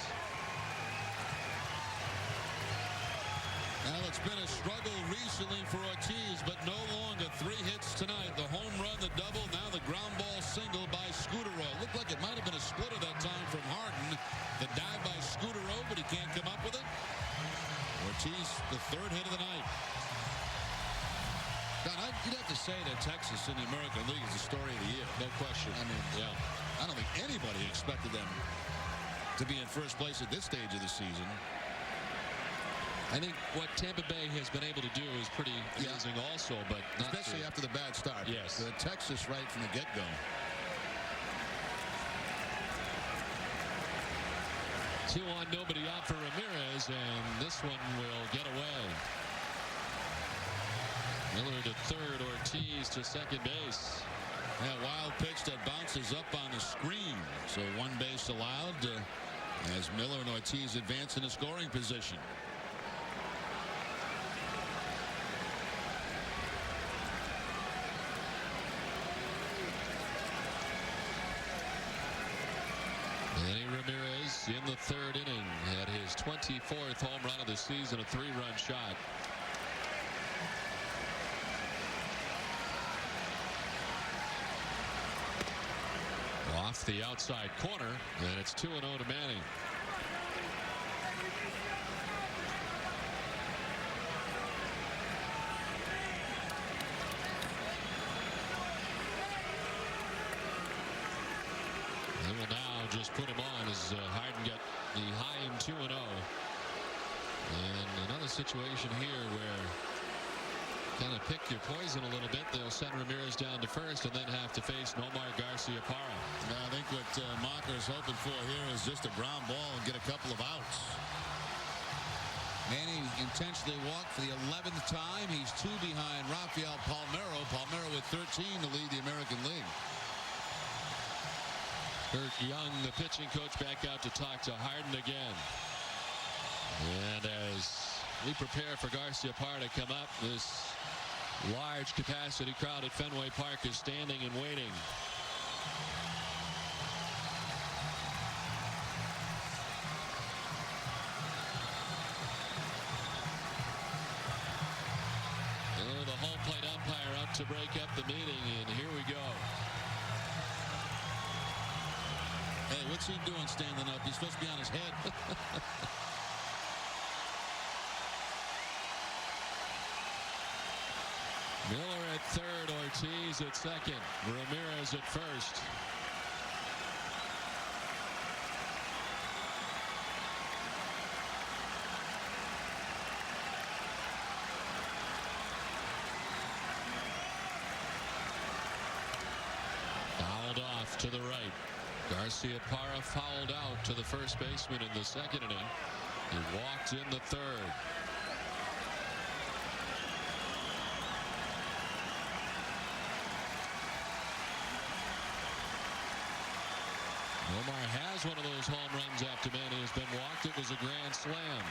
Well, it's been a struggle recently for Ortiz, but no longer. 3 hits tonight. The home run, the double, now the ground ball single by Scudero. Looked like it might have been a splitter that time from Harden. The dive by Scudero, but he can't come up with it. Ortiz, the 3rd hit of the night. God, you'd have to say that Texas in the American League is the story of the year. No question. I mean, yeah, I don't think anybody expected them to be in first place at this stage of the season. I think what Tampa Bay has been able to do is pretty amazing also, but not especially after the bad start. Yes. Texas right from the get-go. 2-on, nobody out for Ramirez, and this one will get away. Miller to third, Ortiz to second base. Yeah, wild pitch that bounces up on the screen. So one base allowed as Miller and Ortiz advance in the scoring position. Manny Ramirez in the third inning had his 24th home run of the season, a 3-run shot. Off the outside corner, and it's 2-0 to Manny. They will now just put him on as Harden got the high and 2-0. And another situation here where kind of pick your poison a little bit. They'll send Ramirez down to first and then have to face Nomar Garciaparra. I think what Mocker is hoping for here is just a ground ball and get a couple of outs. Manny intentionally walked for the 11th time. He's 2 behind Rafael Palmeiro. Palmeiro with 13 to lead the American League. Kurt Young, the pitching coach, back out to talk to Harden again. And as we prepare for Garciaparra to come up, this large capacity crowd at Fenway Park is standing and waiting. The home plate umpire up to break up the meeting, and here we go. Hey, what's he doing standing up? He's supposed to be on his head. Miller at third, Ortiz at second, Ramirez at first. Fouled off to the right. Garciaparra fouled out to the first baseman in the second inning. He walked in the third. Nomar has one of those home runs after Manny has been walked. It was a grand slam.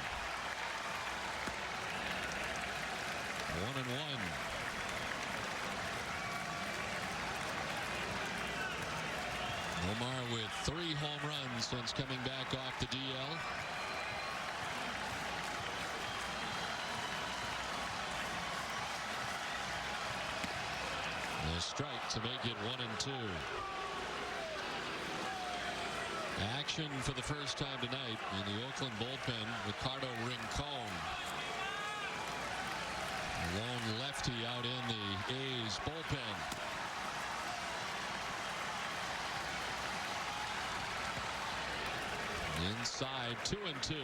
1-1. Nomar with 3 home runs since coming back off the DL. A strike to make it 1-2. Action for the first time tonight in the Oakland bullpen. Ricardo Rincon, lone lefty out in the A's bullpen. Inside, 2-2.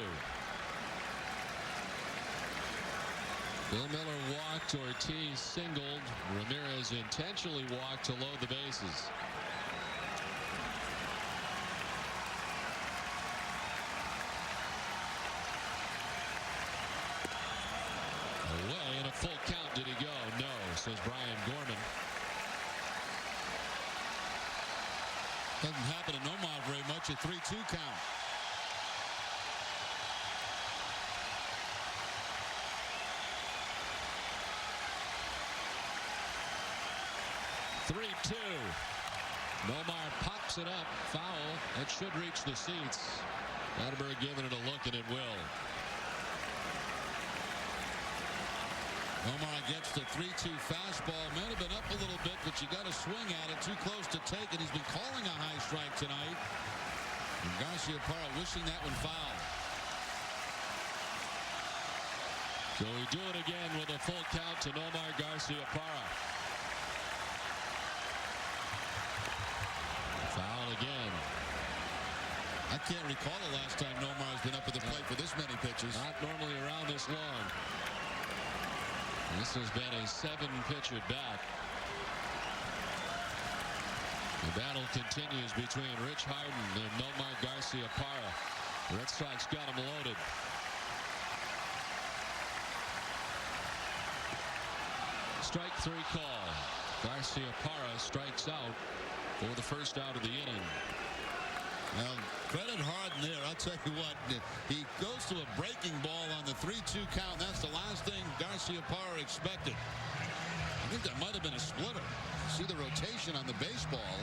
Bill Miller walked, Ortiz singled, Ramirez intentionally walked to load the bases. Away, and a full count. Did he go? No, says Brian Gorman. Doesn't happen to Nomar very much. A 3-2 count. Nomar pops it up. Foul. That should reach the seats. Atterbury giving it a look, and it will. Nomar gets the 3-2 fastball. Might have been up a little bit, but you got to swing at it. Too close to take it. He's been calling a high strike tonight. And Garciaparra wishing that one foul. So we do it again with a full count to Nomar Garciaparra. Foul again. I can't recall the last time Nomar's been up at the plate for this many pitches. Not normally around this long. This has been a 7-pitch at bat. The battle continues between Rich Harden and Nomar Garciaparra. The Red Sox got him loaded. Strike 3 call. Garciaparra strikes out for the first out of the inning. Well, credit Harden there. I'll tell you what, he goes to a breaking ball on the 3-2 count. That's the last thing Garciaparra expected. I think that might have been a splitter. See the rotation on the baseball.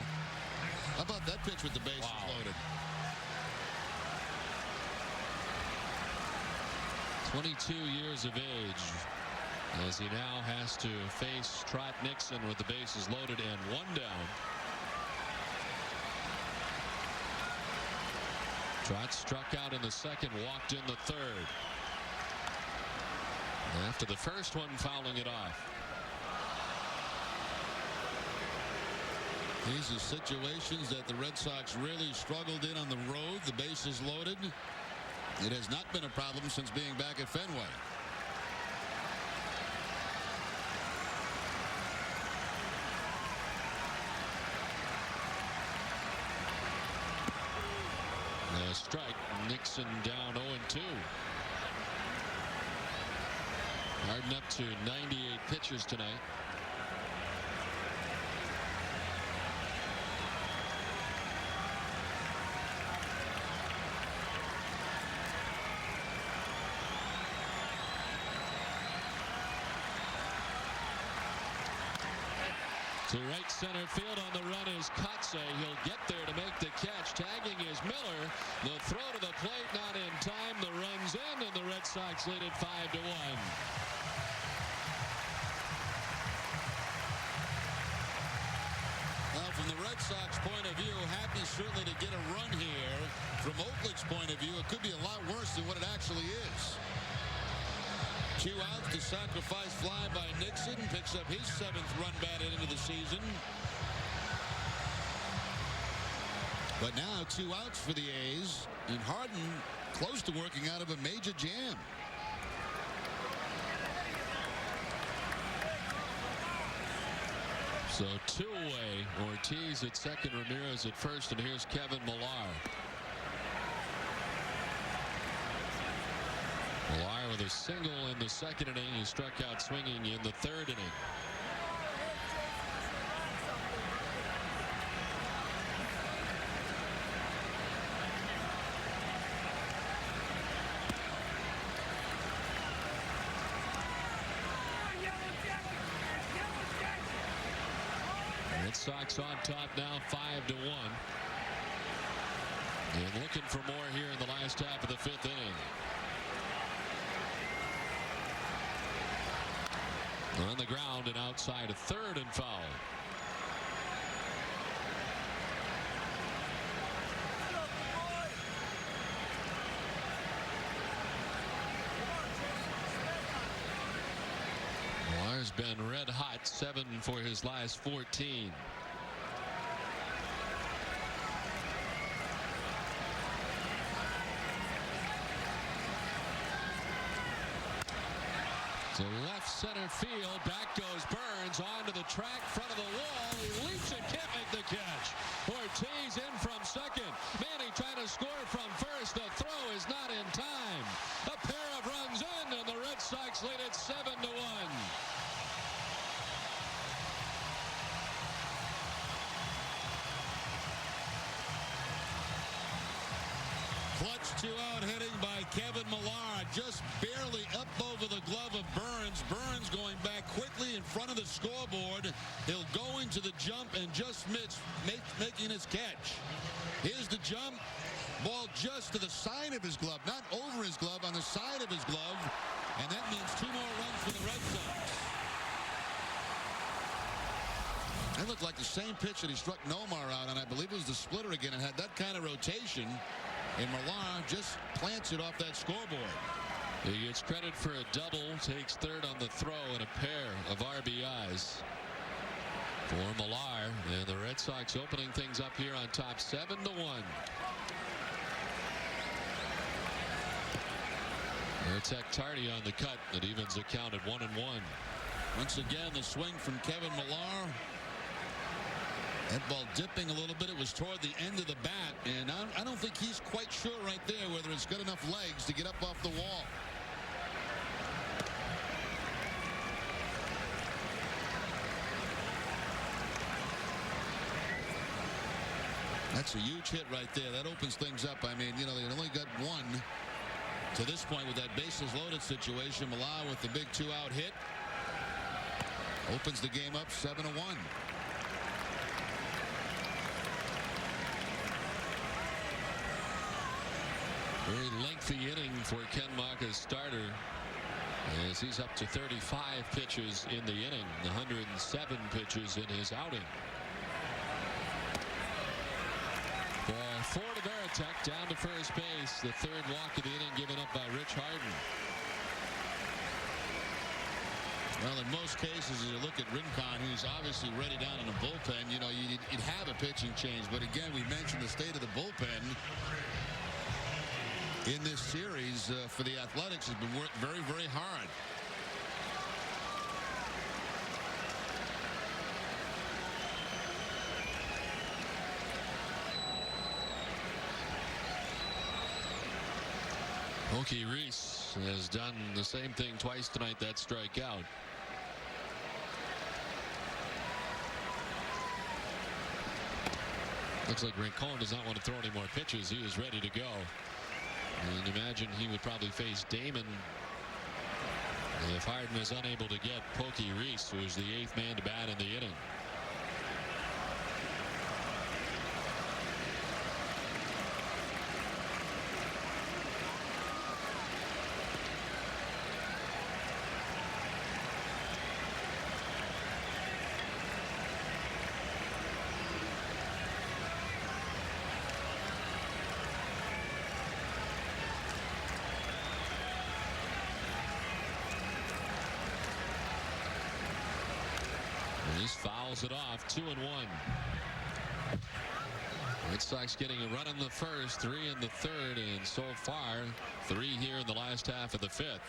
How about that pitch with the bases loaded? 22 years of age, as he now has to face Trot Nixon with the bases loaded and 1 down. Trot struck out in the second, walked in the third. After the first one, fouling it off. These are situations that the Red Sox really struggled in on the road. The bases loaded. It has not been a problem since being back at Fenway. A strike. Nixon down 0-2. Harden up to 98 pitches tonight. To right center field on the run is Kotze. He'll get there to make the catch. Tagging is Miller. The throw to the plate not in time. The run's in, and the Red Sox lead it 5-1. Well, from the Red Sox point of view, happy certainly to get a run here. From Oakland's point of view, it could be a lot worse than what it actually is. 2 outs, the sacrifice fly by Nixon. Picks up his 7th run batted into the season. But now 2 outs for the A's. And Harden close to working out of a major jam. So 2 away. Ortiz at second, Ramirez at first, and here's Kevin Millar. Millar with a single in the second inning. He struck out swinging in the third inning. Red Sox on top now 5-1. And looking for more here in the last half of the 5th inning. On the ground and outside, a third and foul. Millar's been red hot, 7 for his last 14. To left center field, back goes Burns onto the track, front of the wall. He leaps and can't make the catch. Ortiz in from second. Manny trying to score from first. The throw is not in time. A pair of runs in, and the Red Sox lead it 7-1. Clutch 2-out hitting by Kevin Millar, just barely up over the glove of Burns. Burns going back quickly in front of the scoreboard. He'll go into the jump and just making his catch. Here's the jump. Ball just to the side of his glove, not over his glove, on the side of his glove. And that means 2 more runs for the Red Sox. That looked like the same pitch that he struck Nomar out on. I believe it was the splitter again, and had that kind of rotation. And Millar just plants it off that scoreboard. He gets credit for a double, takes third on the throw, and a pair of RBIs for Millar. And the Red Sox opening things up here on top 7-1. Tech Tardy on the cut. That evens the count at 1-1. Once again, the swing from Kevin Millar. That ball dipping a little bit. It was toward the end of the bat, and I don't think he's quite sure right there whether it's got enough legs to get up off the wall. That's a huge hit right there. That opens things up. I mean, you know, they only got one to this point with that bases loaded situation. Millar with the big 2-out hit opens the game up 7-1. Very lengthy inning for Ken Maka's starter, as he's up to 35 pitches in the inning, 107 pitches in his outing. Ball 4 to Veritek, down to first base. The third walk of the inning given up by Rich Harden. Well, in most cases, as you look at Rincon, who's obviously ready down in the bullpen, you know, you'd have a pitching change. But again, we mentioned the state of the bullpen in this series for the Athletics has been worked very, very hard. Pokey Reese has done the same thing twice tonight, that strikeout. Looks like Rincon does not want to throw any more pitches. He is ready to go. And imagine he would probably face Damon if Harden is unable to get Pokey Reese, who is the 8th man to bat in the inning. Reese fouls it off, 2-1. Red Sox getting a run in the first, 3 in the third, and so far 3 here in the last half of the 5th.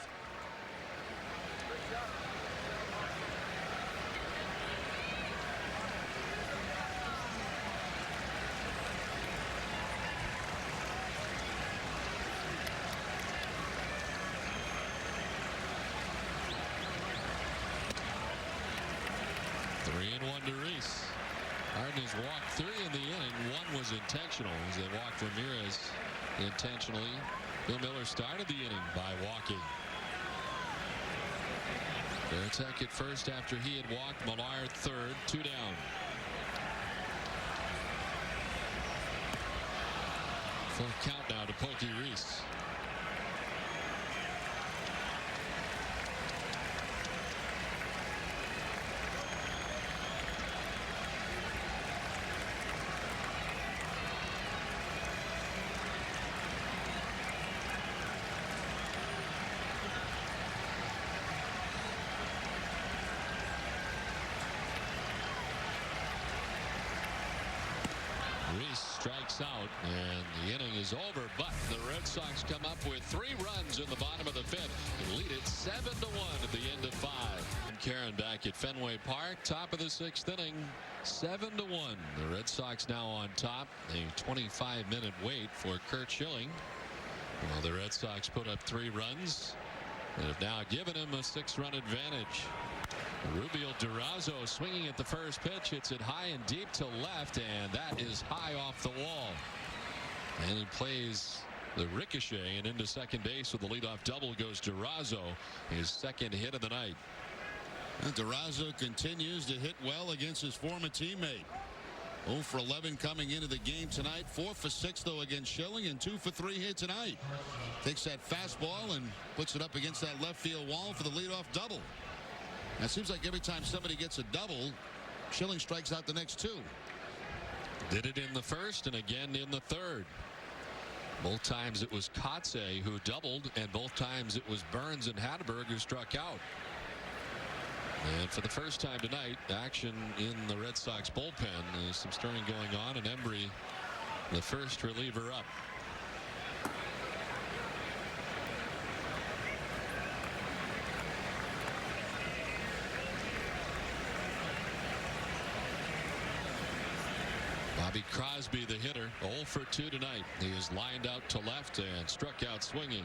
Harden has walked 3 in the inning. 1 was intentional as they walked Ramirez intentionally. Bill Miller started the inning by walking. Veritek at first after he had walked. Millar third, 2 down. Full count now to Pokey Reese. Strikes out, and the inning is over, but the Red Sox come up with 3 runs in the bottom of the 5th and lead it 7-1 at the end of 5. And Karen back at Fenway Park, top of the 6th inning, 7-1. The Red Sox now on top. A 25-minute wait for Kurt Schilling. Well, the Red Sox put up 3 runs and have now given him a 6-run advantage. Rubio Durazo swinging at the first pitch, hits it high and deep to left, and that is high off the wall. And he plays the ricochet and into second base with the leadoff double goes Durazo, his 2nd hit of the night. And Durazo continues to hit well against his former teammate. 0 for 11 coming into the game tonight. 4 for 6 though against Schilling, and 2 for 3 here tonight. Takes that fastball and puts it up against that left field wall for the leadoff double. Now, it seems like every time somebody gets a double, Schilling strikes out the next 2. Did it in the first and again in the third. Both times it was Kotze who doubled, and both times it was Burns and Hatteberg who struck out. And for the first time tonight, action in the Red Sox bullpen. There's some stirring going on, and Embry, the first reliever up. Bobby Crosby, the hitter, 0 for 2 tonight. He is lined out to left and struck out swinging.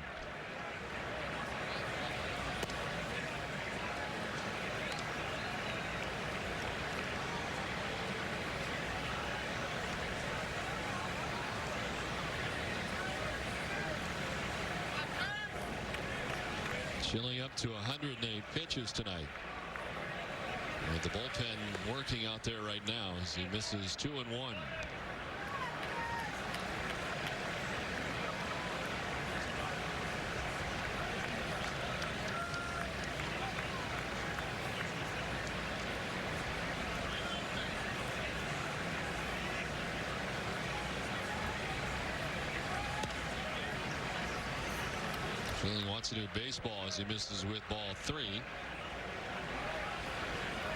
Schilling up to 108 pitches tonight. With the bullpen working out there right now as he misses 2 and 1. Schilling wants to do baseball as he misses with ball 3.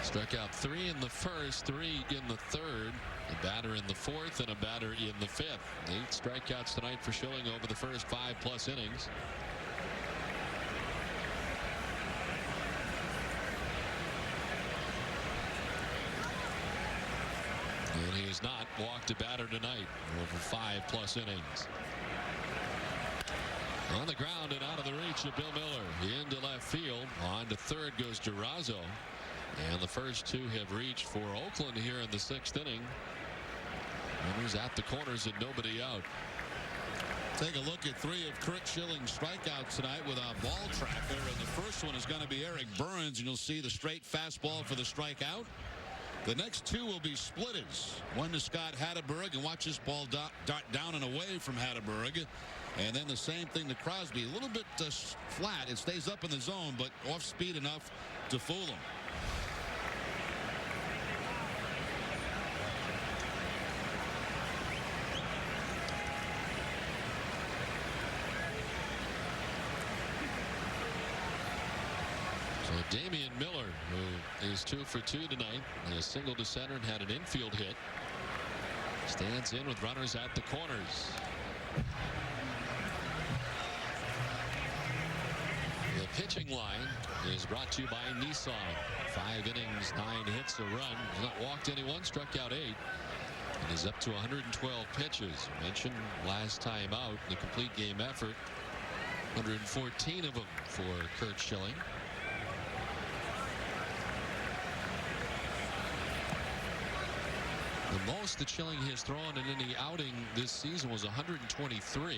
Struck out 3 in the first, 3 in the third, a batter in the fourth, and a batter in the fifth. 8 strikeouts tonight for Schilling over the first 5+ innings. And he has not walked a batter tonight over 5+ innings. On the ground and out of the reach of Bill Miller. Into left field. On to third goes Durazo. And the first 2 have reached for Oakland here in the 6th inning. Runners at the corners and nobody out. Take a look at 3 of Kurt Schilling's strikeouts tonight with our ball tracker. And the first one is going to be Eric Burns, and you'll see the straight fastball for the strikeout. The next 2 will be splitters. One to Scott Hatteberg, and watch this ball dart down and away from Hatteberg. And then the same thing to Crosby. A little bit flat. It stays up in the zone, but off speed enough to fool him. So Damian Miller, who is 2 for 2 tonight, a single to center and had an infield hit, stands in with runners at the corners. The pitching line is brought to you by Nissan. 5 innings, 9 hits, a run. He's not walked anyone, struck out 8. And he's up to 112 pitches. Mentioned last time out, the complete game effort. 114 of them for Kurt Schilling. The most that Schilling has thrown in any outing this season was 123.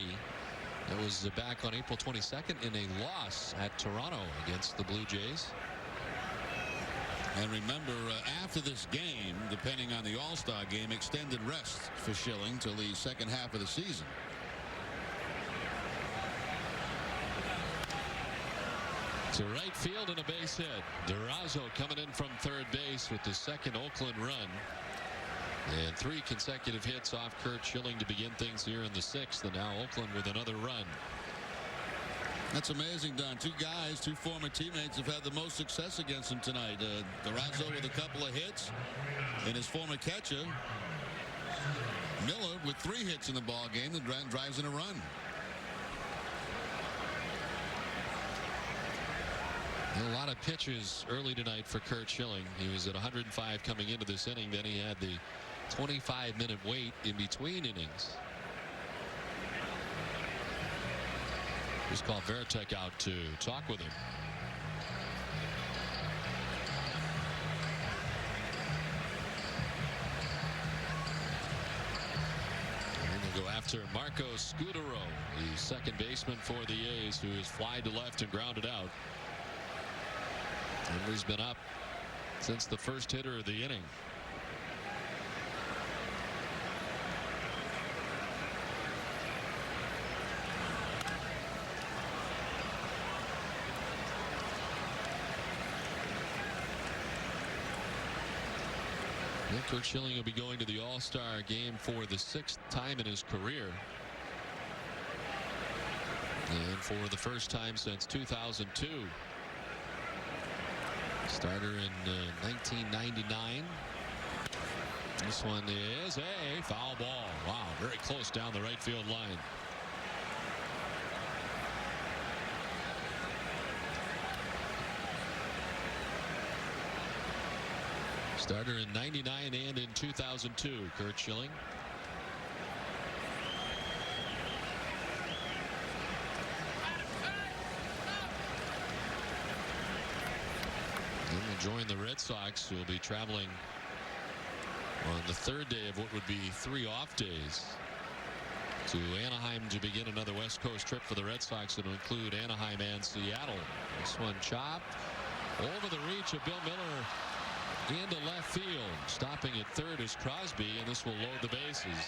That was back on April 22nd in a loss at Toronto against the Blue Jays. And remember, after this game, depending on the All-Star game, extended rest for Schilling till the second half of the season. To right field and a base hit. Durazo coming in from third base with the second Oakland run. And 3 consecutive hits off Kurt Schilling to begin things here in the 6th. And now Oakland with another run. That's amazing, Don. 2 guys, 2 former teammates have had the most success against him tonight. Durazo with a couple of hits, and his former catcher, Miller, with 3 hits in the ball game that drives in a run. A lot of pitches early tonight for Kurt Schilling. He was at 105 coming into this inning. Then he had the 25-minute wait in between innings. Just called Veritek out to talk with him. And we'll go after Marco Scudero, the second baseman for the A's, who is fly to left and grounded out. Henry's been up since the first hitter of the inning. Kurt Schilling will be going to the All-Star game for the 6th time in his career. And for the first time since 2002. Starter in 1999. This one is a foul ball. Wow, very close down the right field line. Starter in 99 and in 2002, Curt Schilling. He will join the Red Sox, who will be traveling on the third day of what would be 3 off days to Anaheim to begin another West Coast trip for the Red Sox that will include Anaheim and Seattle. This one chopped over the reach of Bill Miller into left field. Stopping at third is Crosby, and this will load the bases.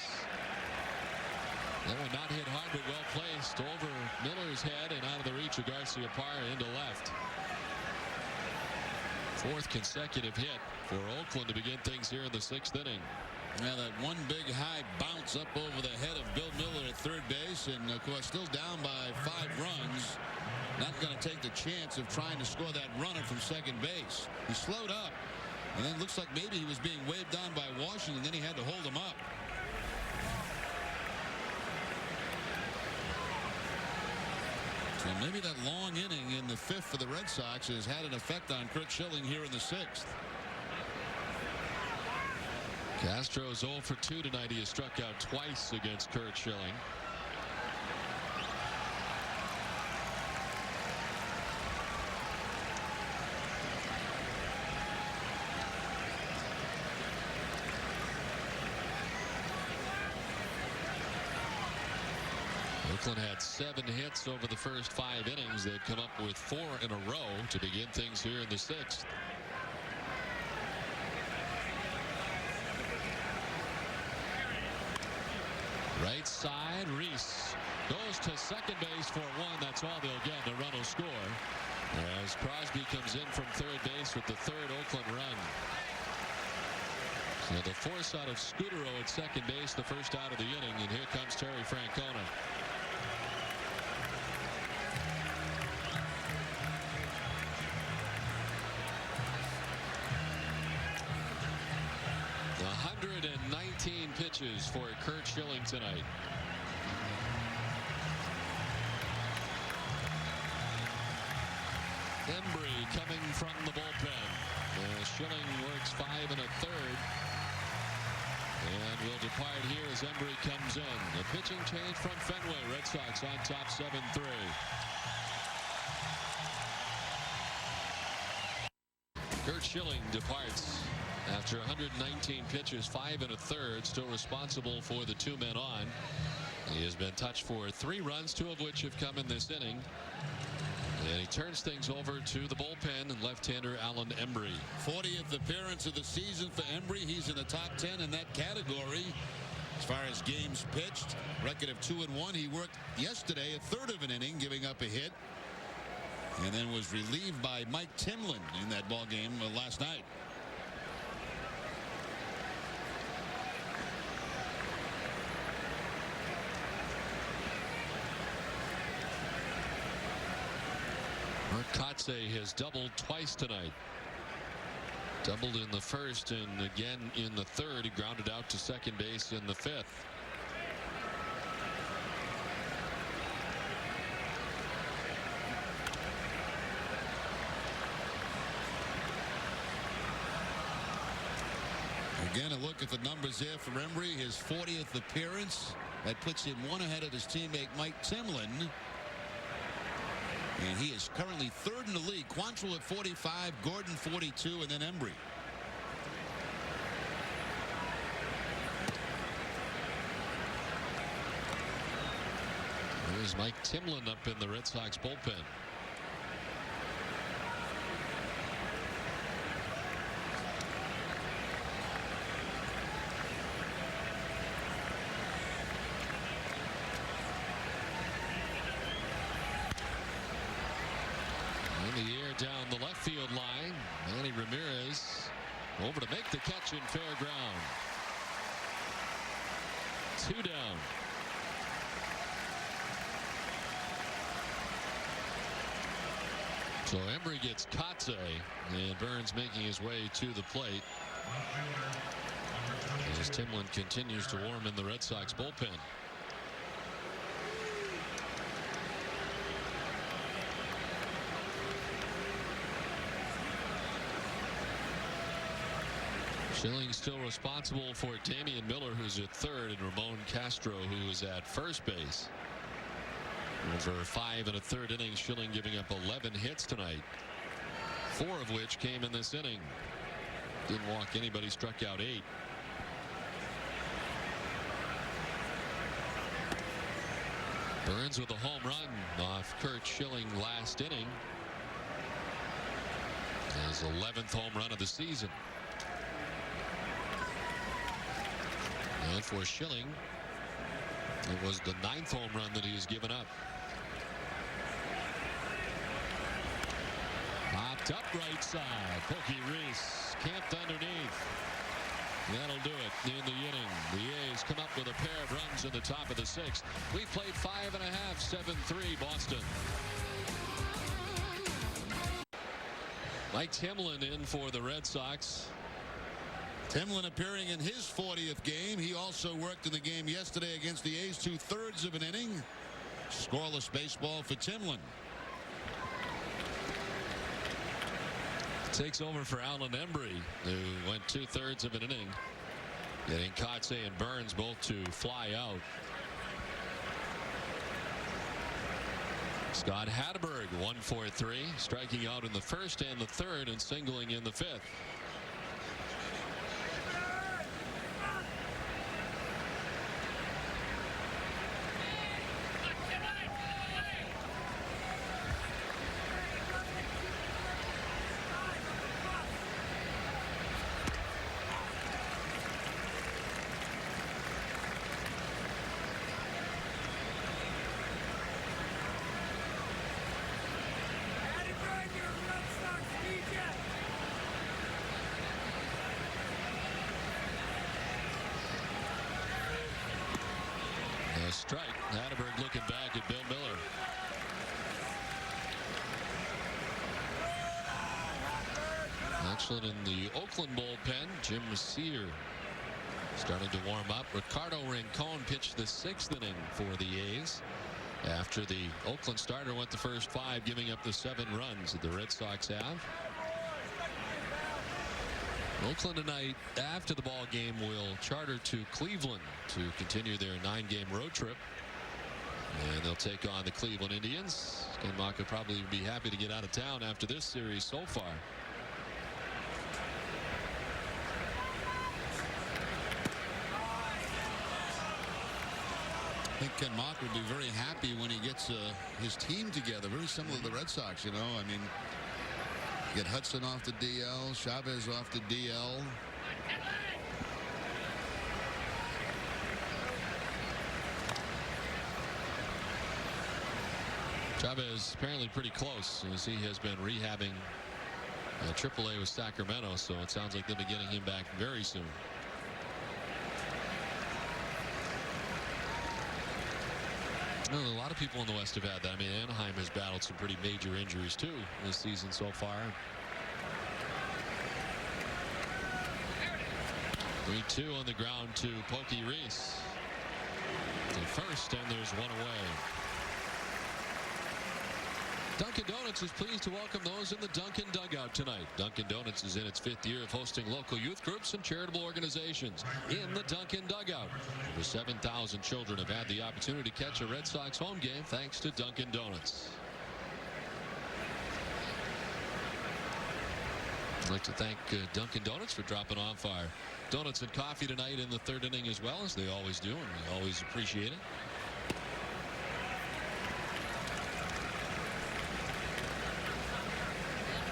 That one not hit hard, but well placed over Miller's head and out of the reach of Garciaparra into left. 4th consecutive hit for Oakland to begin things here in the 6th inning. Yeah, that one big high bounce up over the head of Bill Miller at third base, and of course still down by 5 runs. Not going to take the chance of trying to score that runner from second base. He slowed up, and then looks like maybe he was being waved on by Washington, then he had to hold him up. So maybe that long inning in the 5th for the Red Sox has had an effect on Curt Schilling here in the 6th. Castro's 0 for 2 tonight. He has struck out twice against Curt Schilling. Oakland had 7 hits over the first 5 innings. They've come up with 4 in a row to begin things here in the 6th. Right side, Reese goes to second base for 1. That's all they'll get. The run will score as Crosby comes in from third base with the 3rd Oakland run. So the force out of Scutaro at second base, the first out of the inning, and here comes Terry Francona. The 119 pitches for Curt Schilling tonight. Embry coming from the bullpen. Schilling works 5 1/3. And will depart here as Embry comes in. The pitching change from Fenway. Red Sox on top 7-3. Curt Schilling departs after 119 pitches, 5 1/3, still responsible for the 2 men on. He has been touched for 3 runs, 2 of which have come in this inning. And he turns things over to the bullpen and left-hander Alan Embry. 40th appearance of the season for Embry. He's in the top 10 in that category. As far as games pitched, record of 2-1. He worked yesterday a 1/3 of an inning, giving up a hit, and then was relieved by Mike Timlin in that ball game last night. Kotze has doubled twice tonight. Doubled in the 1st and again in the 3rd. He grounded out to second base in the 5th. Again, a look at the numbers there for Embry. His 40th appearance. That puts him 1 ahead of his teammate Mike Timlin. And he is currently 3rd in the league. Quantrill at 45, Gordon 42, and then Embry. There's Mike Timlin up in the Red Sox bullpen. In the air down the left field line, Manny Ramirez over to make the catch in fair ground. 2 down. So Embry gets Kotze, and Burns making his way to the plate as Timlin continues to warm in the Red Sox bullpen. Schilling still responsible for Damian Miller, who's at third, and Ramon Castro, who is at first base. Over 5 1/3 innings, Schilling giving up 11 hits tonight, 4 of which came in this inning. Didn't walk anybody, struck out 8. Burns with a home run off Kurt Schilling last inning. His 11th home run of the season. And for Schilling, it was the 9th home run that he's given up. Popped up right side. Pokey Reese camped underneath. That'll do it in the inning. The A's come up with a pair of runs in the top of the 6th. We played 5 1/2, 7-3 Boston. Mike Timlin in for the Red Sox. Timlin appearing in his 40th game. He also worked in the game yesterday against the A's, 2/3 of an inning. Scoreless baseball for Timlin. Takes over for Alan Embry, who went 2/3 of an inning, getting Kotze and Burns both to fly out. Scott Hatteberg 1 for 3, striking out in the 1st and the 3rd and singling in the 5th. Strike. Hatteberg looking back at Bill Miller. Excellent in the Oakland bullpen. Jim Sear starting to warm up. Ricardo Rincon pitched the 6th inning for the A's after the Oakland starter went the first 5, giving up the 7 runs that the Red Sox have. Oakland tonight, after the ball game, will charter to Cleveland to continue their 9-game road trip, and they'll take on the Cleveland Indians. Ken Mock will probably be happy to get out of town after this series so far. I think Ken Mock would be very happy when he gets his team together. Very similar to the Red Sox, you know. I mean, get Hudson off the DL, Chavez off the DL. Chavez apparently pretty close, as he has been rehabbing AAA with Sacramento, so it sounds like they'll be getting him back very soon. Well, a lot of people in the West have had that. I mean, Anaheim has battled some pretty major injuries too this season so far. 3-2 on the ground to Pokey Reese. To first, and there's one away. Dunkin' Donuts is pleased to welcome those in the Dunkin' Dugout tonight. Dunkin' Donuts is in its 5th year of hosting local youth groups and charitable organizations in the Dunkin' Dugout. Over 7,000 children have had the opportunity to catch a Red Sox home game thanks to Dunkin' Donuts. I'd like to thank Dunkin' Donuts for dropping off our donuts and coffee tonight in the 3rd inning, as well, as they always do, and we always appreciate it.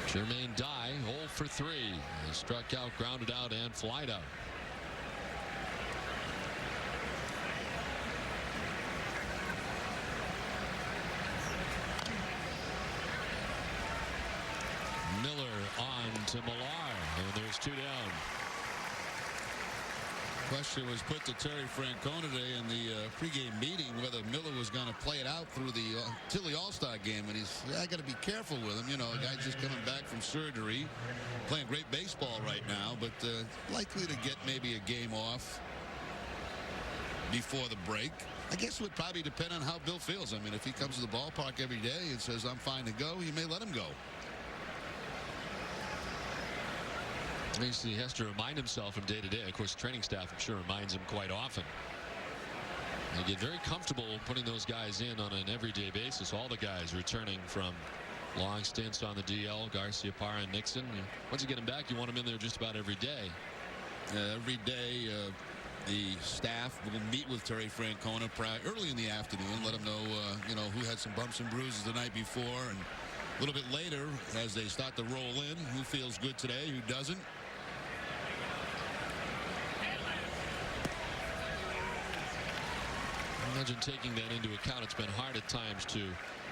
Jermaine Dye, 0 for 3. He struck out, grounded out, and flied out. Miller on to Millar, and there's 2 down. Question was put to Terry Francona today in the pregame meeting whether Miller was going to play it out through the till the All-Star game, and he's, I got to be careful with him. You know, a guy's just coming back from surgery, playing great baseball right now, but likely to get maybe a game off before the break. I guess it would probably depend on how Bill feels. I mean, if he comes to the ballpark every day and says, I'm fine to go, you may let him go. He has to remind himself from day to day. Of course, training staff, I'm sure, reminds him quite often. They get very comfortable putting those guys in on an everyday basis. All the guys returning from long stints on the DL, Garcia, Parra, and Nixon. Once you get them back, you want them in there just about every day. Every day, the staff will meet with Terry Francona early in the afternoon, let him know, who had some bumps and bruises the night before, and a little bit later, as they start to roll in, who feels good today, who doesn't. Imagine taking that into account. It's been hard at times to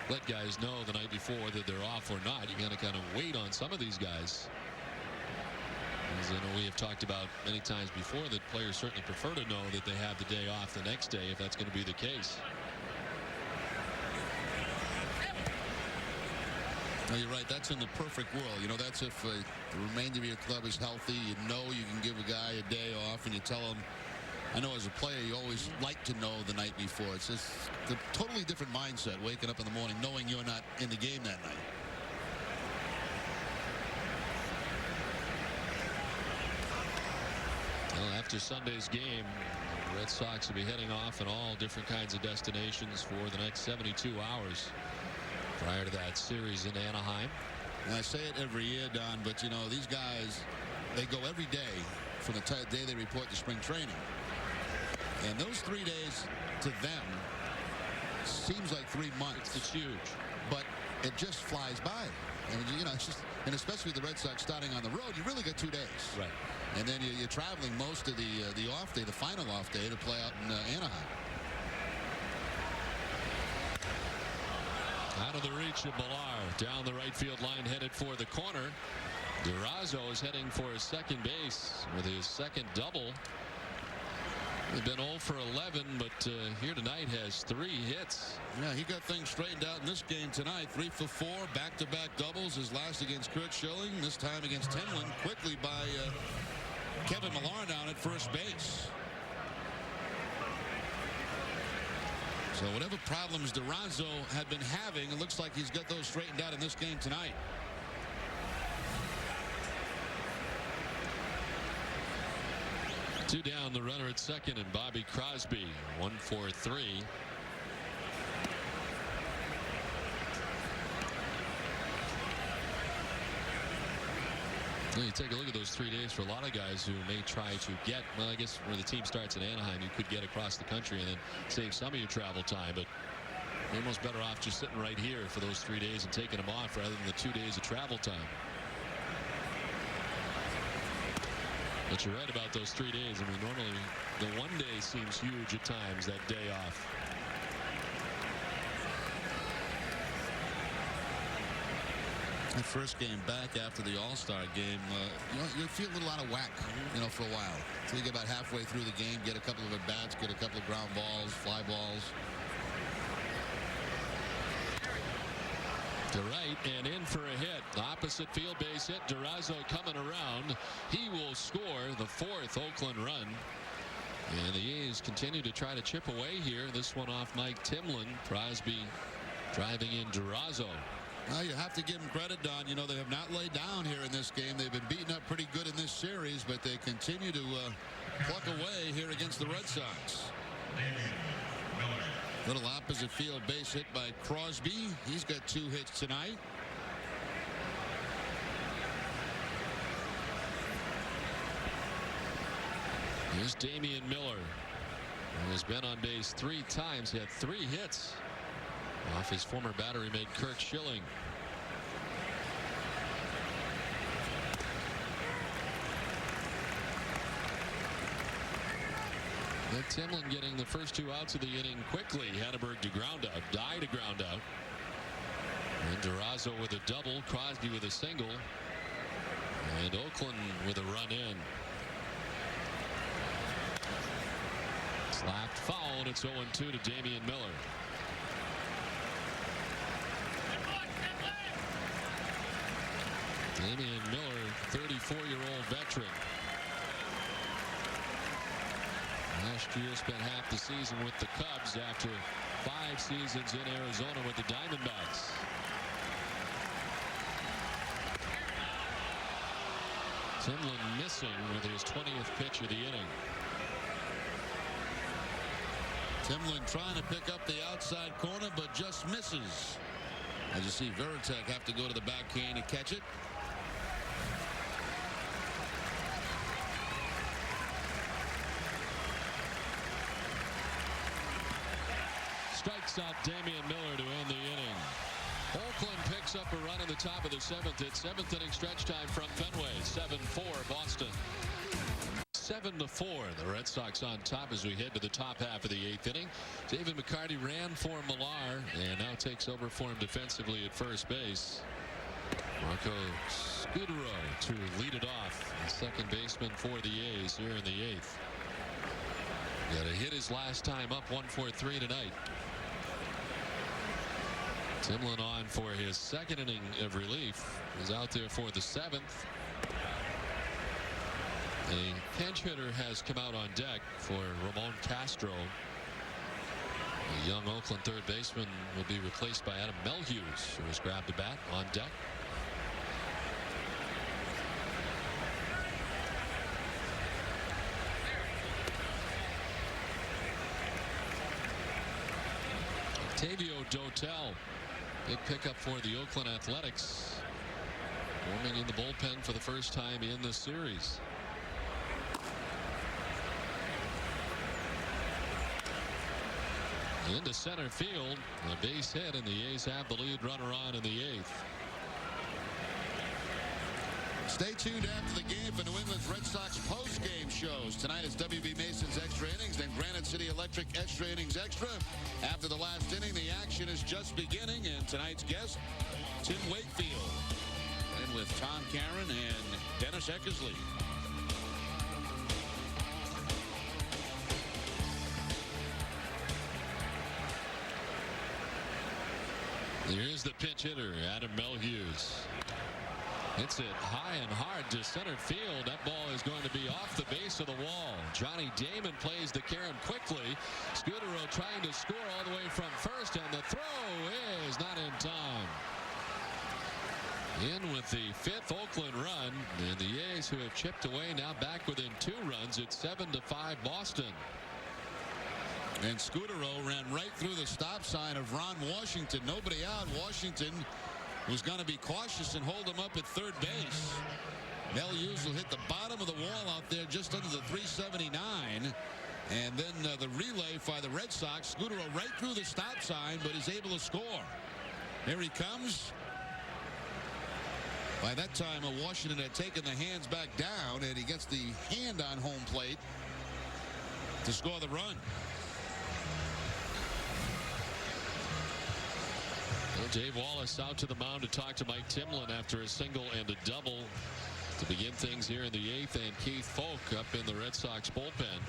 let guys know the night before that they're off or not. You got to kind of wait on some of these guys. As I know we have talked about many times before, that players certainly prefer to know that they have the day off the next day if that's going to be the case. No, you're right. That's in the perfect world. You know, that's if the remainder of your club is healthy. You know you can give a guy a day off, and you tell him, I know as a player you always like to know the night before. It's just a totally different mindset, waking up in the morning knowing you're not in the game that night. Well, after Sunday's game, the Red Sox will be heading off in all different kinds of destinations for the next 72 hours prior to that series in Anaheim. And I say it every year, Don, but you know, these guys, they go every day from the day they report to spring training. And those 3 days to them seems like 3 months. It's huge. But it just flies by. And, you know, it's just, and especially with the Red Sox starting on the road, you really got 2 days. Right. And then you're traveling most of the off day, the final off day, to play out in Anaheim. Out of the reach of Millar. Down the right field line, headed for the corner. Durazo is heading for his second base with his second double. He's been 0 for 11, but here tonight has 3 hits. Yeah, he got things straightened out in this game tonight. 3 for 4, back-to-back doubles. His last against Kurt Schilling, this time against Timlin, quickly by Kevin Millar down at first base. So whatever problems Durazo had been having, it looks like he's got those straightened out in this game tonight. Two down, the runner at second, and Bobby Crosby 1 for 3. Well, you take a look at those 3 days for a lot of guys who may try to get, well, I guess where the team starts in Anaheim, you could get across the country and then save some of your travel time, but you're almost better off just sitting right here for those 3 days and taking them off rather than the 2 days of travel time. But you're right about those 3 days. I mean, normally the 1 day seems huge at times, that day off. The first game back after the All-Star game, you feel a little out of whack, for a while. So you get about halfway through the game, get a couple of at-bats, get a couple of ground balls, fly balls. To right and in for a hit. Opposite field base hit. Durazo coming around. He will score the 4th Oakland run. And the A's continue to try to chip away here. This one off Mike Timlin. Crosby driving in Durazo. Well, you have to give them credit, Don. They have not laid down here in this game. They've been beaten up pretty good in this series, but they continue to pluck away here against the Red Sox. Little opposite field base hit by Crosby. He's got 2 hits tonight. Here's Damian Miller, who has been on base 3 times. He had 3 hits off his former battery mate Kirk Schilling. And Timlin getting the first 2 outs of the inning quickly. Hatteberg to ground out. Dye to ground out. And Durazo with a double. Crosby with a single. And Oakland with a run in. Slapped, fouled. It's 0-2 to Damian Miller. Damian Miller, 34-year-old veteran. Last year spent half the season with the Cubs after 5 seasons in Arizona with the Diamondbacks. Timlin missing with his 20th pitch of the inning. Timlin trying to pick up the outside corner, but just misses. As you see, Veritek have to go to the backhand to catch it. Strikes out Damian Miller to end the inning. Oakland picks up a run in the top of the 7th. It's 7th inning stretch time from Fenway. 7-4 Boston. 7-4. The Red Sox on top as we head to the top half of the 8th inning. David McCarty ran for Millar and now takes over for him defensively at first base. Marco Scudero to lead it off. The second baseman for the A's here in the 8th. Got to hit his last time up 1-4-3 tonight. Timlin on for his second inning of relief. He's out there for the 7th. A pinch hitter has come out on deck for Ramon Castro. The young Oakland third baseman will be replaced by Adam Melhuse, who has grabbed the bat on deck. Octavio Dotel, big pickup for the Oakland Athletics, warming in the bullpen for the first time in the series. Into center field, a base hit, and the A's have the lead runner on in the 8th. Stay tuned after the game for New England's Red Sox post-game shows. Tonight is W.B. Mason's Extra Innings, then Granite City Electric Extra Innings Extra. After the last inning, the action is just beginning, and tonight's guest, Tim Wakefield. And with Tom Caron and Dennis Eckersley. Here's the pinch hitter, Adam Melhuse. Hits it high and hard to center field. That ball is going to be off the base of the wall. Johnny Damon plays the carom quickly. Scudero trying to score all the way from first, and the throw is not in time. In with the 5th Oakland run, and the A's, who have chipped away, now back within 2 runs. It's 7-5 Boston. And Scudero ran right through the stop sign of Ron Washington. Nobody out. Washington was going to be cautious and hold him up at third base. Melhuse will hit the bottom of the wall out there just under the 379. And then the relay by the Red Sox. Scudero right through the stop sign, but is able to score. Here he comes. By that time, Washington had taken the hands back down, and he gets the hand on home plate to score the run. Dave Wallace out to the mound to talk to Mike Timlin after a single and a double to begin things here in the 8th, and Keith Folk up in the Red Sox bullpen.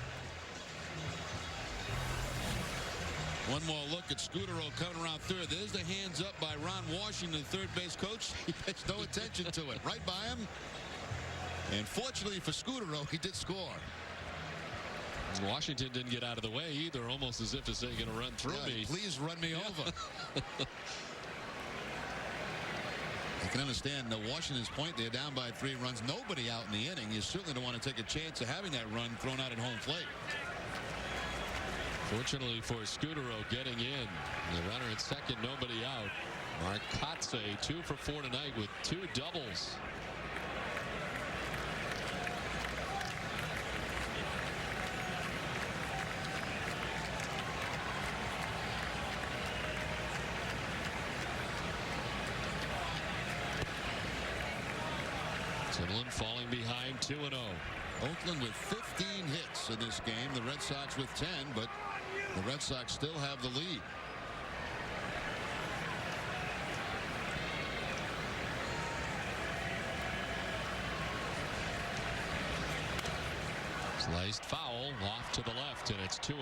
One more look at Scudero coming around third. There's the hands up by Ron Washington, third base coach. He pays no attention to it. Right by him. And fortunately for Scudero, he did score. Washington didn't get out of the way either, almost as if to say, going to run through me. Please run me over. I can understand Washington's point. They're down by 3 runs. Nobody out in the inning. You certainly don't want to take a chance of having that run thrown out at home plate. Fortunately for Scudero getting in. The runner at second, nobody out. Marcotte 2 for 4 tonight with 2 doubles. Timlin falling behind 2-0. Oakland with 15 hits in this game. The Red Sox with 10, but the Red Sox still have the lead. Sliced foul off to the left, and it's 2-1.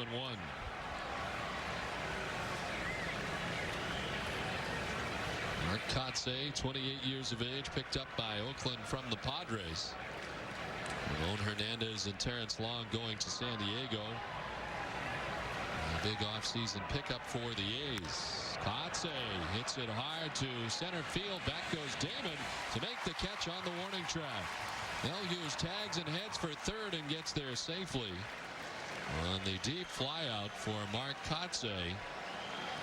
Mark Kotsay, 28 years of age, picked up by Oakland from the Padres. Ramon Hernandez and Terrence Long going to San Diego. A big offseason pickup for the A's. Kotsay hits it hard to center field. Back goes Damon to make the catch on the warning track. Melhuse tags and heads for third and gets there safely. On the deep flyout for Mark Kotsay.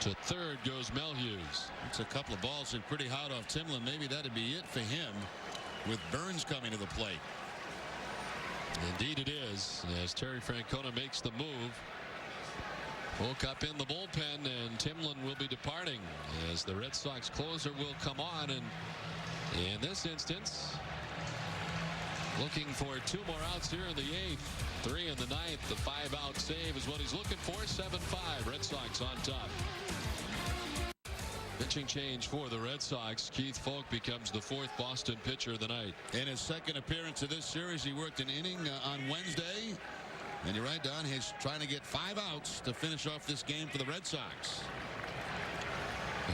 To third goes Melhuse. It's a couple of balls hit pretty hard off Timlin. Maybe that'd be it for him with Burns coming to the plate. Indeed it is, as Terry Francona makes the move. Woke up in the bullpen, and Timlin will be departing as the Red Sox closer will come on. And in this instance, looking for 2 more outs here in the 8th, 3 in the 9th. The 5-out save is what he's looking for. 7-5, Red Sox on top. Pitching change for the Red Sox. Keith Folk becomes the 4th Boston pitcher of the night. In his second appearance of this series, he worked an inning on Wednesday. And you're right, Don, he's trying to get 5 outs to finish off this game for the Red Sox.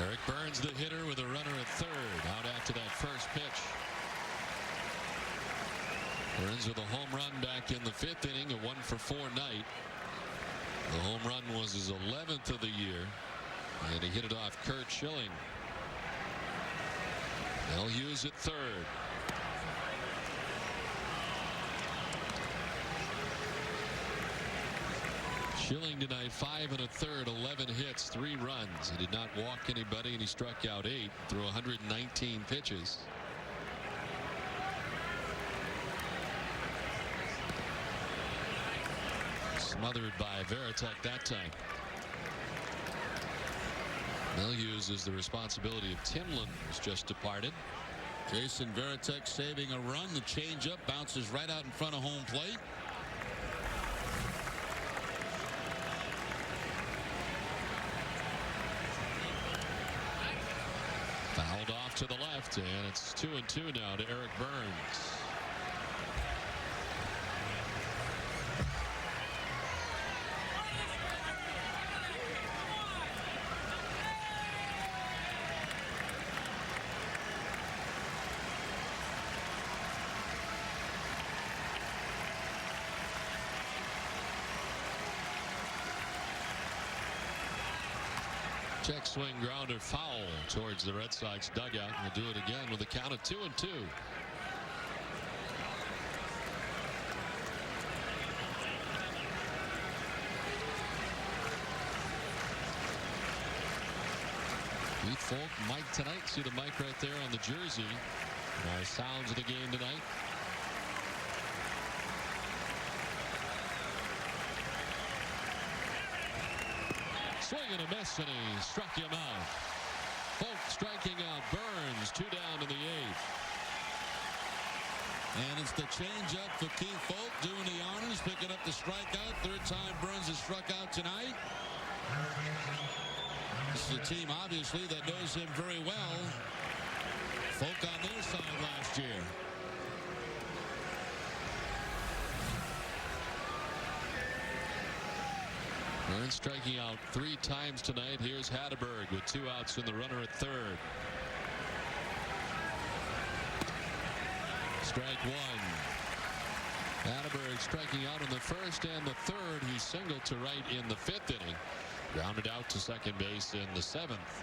Eric Burns, the hitter, with a runner at third. Out after that first pitch. Burns with a home run back in the 5th inning, a 1-for-4 night. The home run was his 11th of the year, and he hit it off Kurt Schilling. Melhuse at third. Schilling tonight 5 1/3, 11 hits, 3 runs. He did not walk anybody, and he struck out 8 through 119 pitches. Smothered by Veritek that time. Melhuse is the responsibility of Timlin, who's just departed. Jason Veritek saving a run. The changeup bounces right out in front of home plate. Fouled off to the left, and it's 2-2 now to Eric Burns. Check swing grounder foul towards the Red Sox dugout. We'll do it again with a count of 2-2. Keith Folk, Mike tonight. See the mic right there on the jersey. Sounds of the game tonight. Swing and a miss, and he struck him out. Folk striking out Burns. 2 down in the 8th. And it's the changeup for Keith Folk doing the honors, picking up the strikeout. 3rd time Burns has struck out tonight. This is a team, obviously, that knows him very well. Folk on their side last year. Burns striking out 3 times tonight. Here's Hatteberg with 2 outs and the runner at third. Strike 1. Hatteberg striking out in the 1st and the 3rd. He singled to right in the 5th inning. Grounded out to second base in the 7th.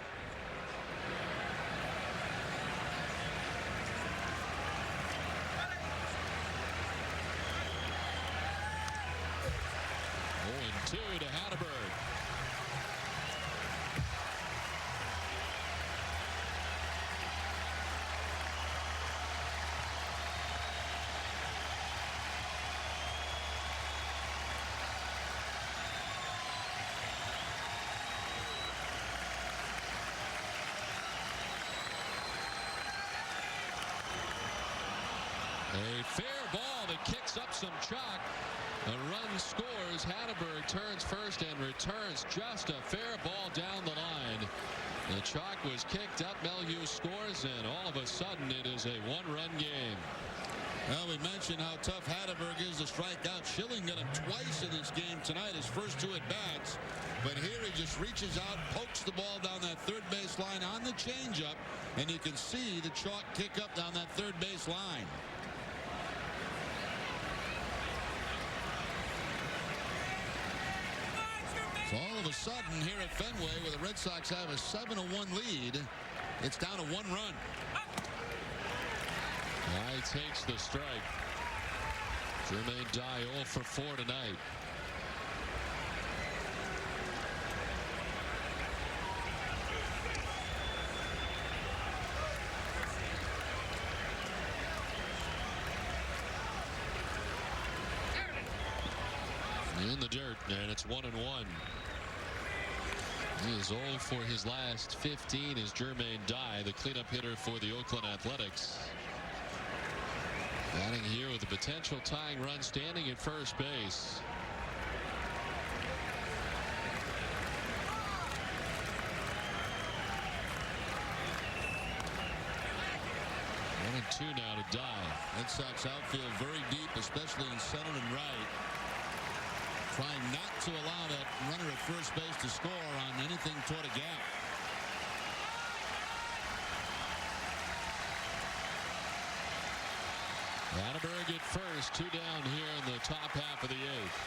To Hatteberg. A fair ball that kicks up some chalk. A run scores. Hatteberg turns first and returns just a fair ball down the line. The chalk was kicked up. Melhuse scores, and all of a sudden it is a 1-run game. Well, we mentioned how tough Hatterberg is to strike out. Schilling got him twice in this game tonight, his first 2 at-bats. But here he just reaches out, pokes the ball down that third base line on the changeup, and you can see the chalk kick up down that third base line. So all of a sudden here at Fenway, where the Red Sox have a 7-1 lead, it's down to 1 run. He takes the strike. Jermaine Dye 0 for 4 tonight. In the dirt, and it's 1-1. He is 0 for his last 15 is Jermaine Dye, the cleanup hitter for the Oakland Athletics. Batting here with a potential tying run, standing at first base. One and 2 now to Dye. Red Sox outfield very deep, especially in center and right. Trying not to allow that runner at first base to score on anything toward a gap. Hatterberg at first, 2 down here in the top half of the 8th.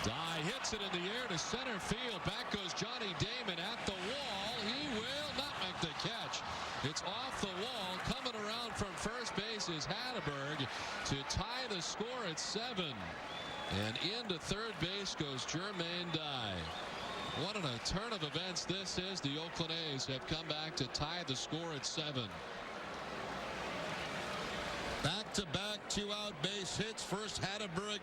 Dye hits it in the air to center field. Back goes Johnny Damon at the wall. He will not make the catch. It's off the wall. Coming around from first base is Hatterberg to tie the score at 7. And into third base goes Jermaine Dye. What a turn of events this is. The Oakland A's have come back to tie the score at 7. Back-to-back 2-out base hits. First Hatterberg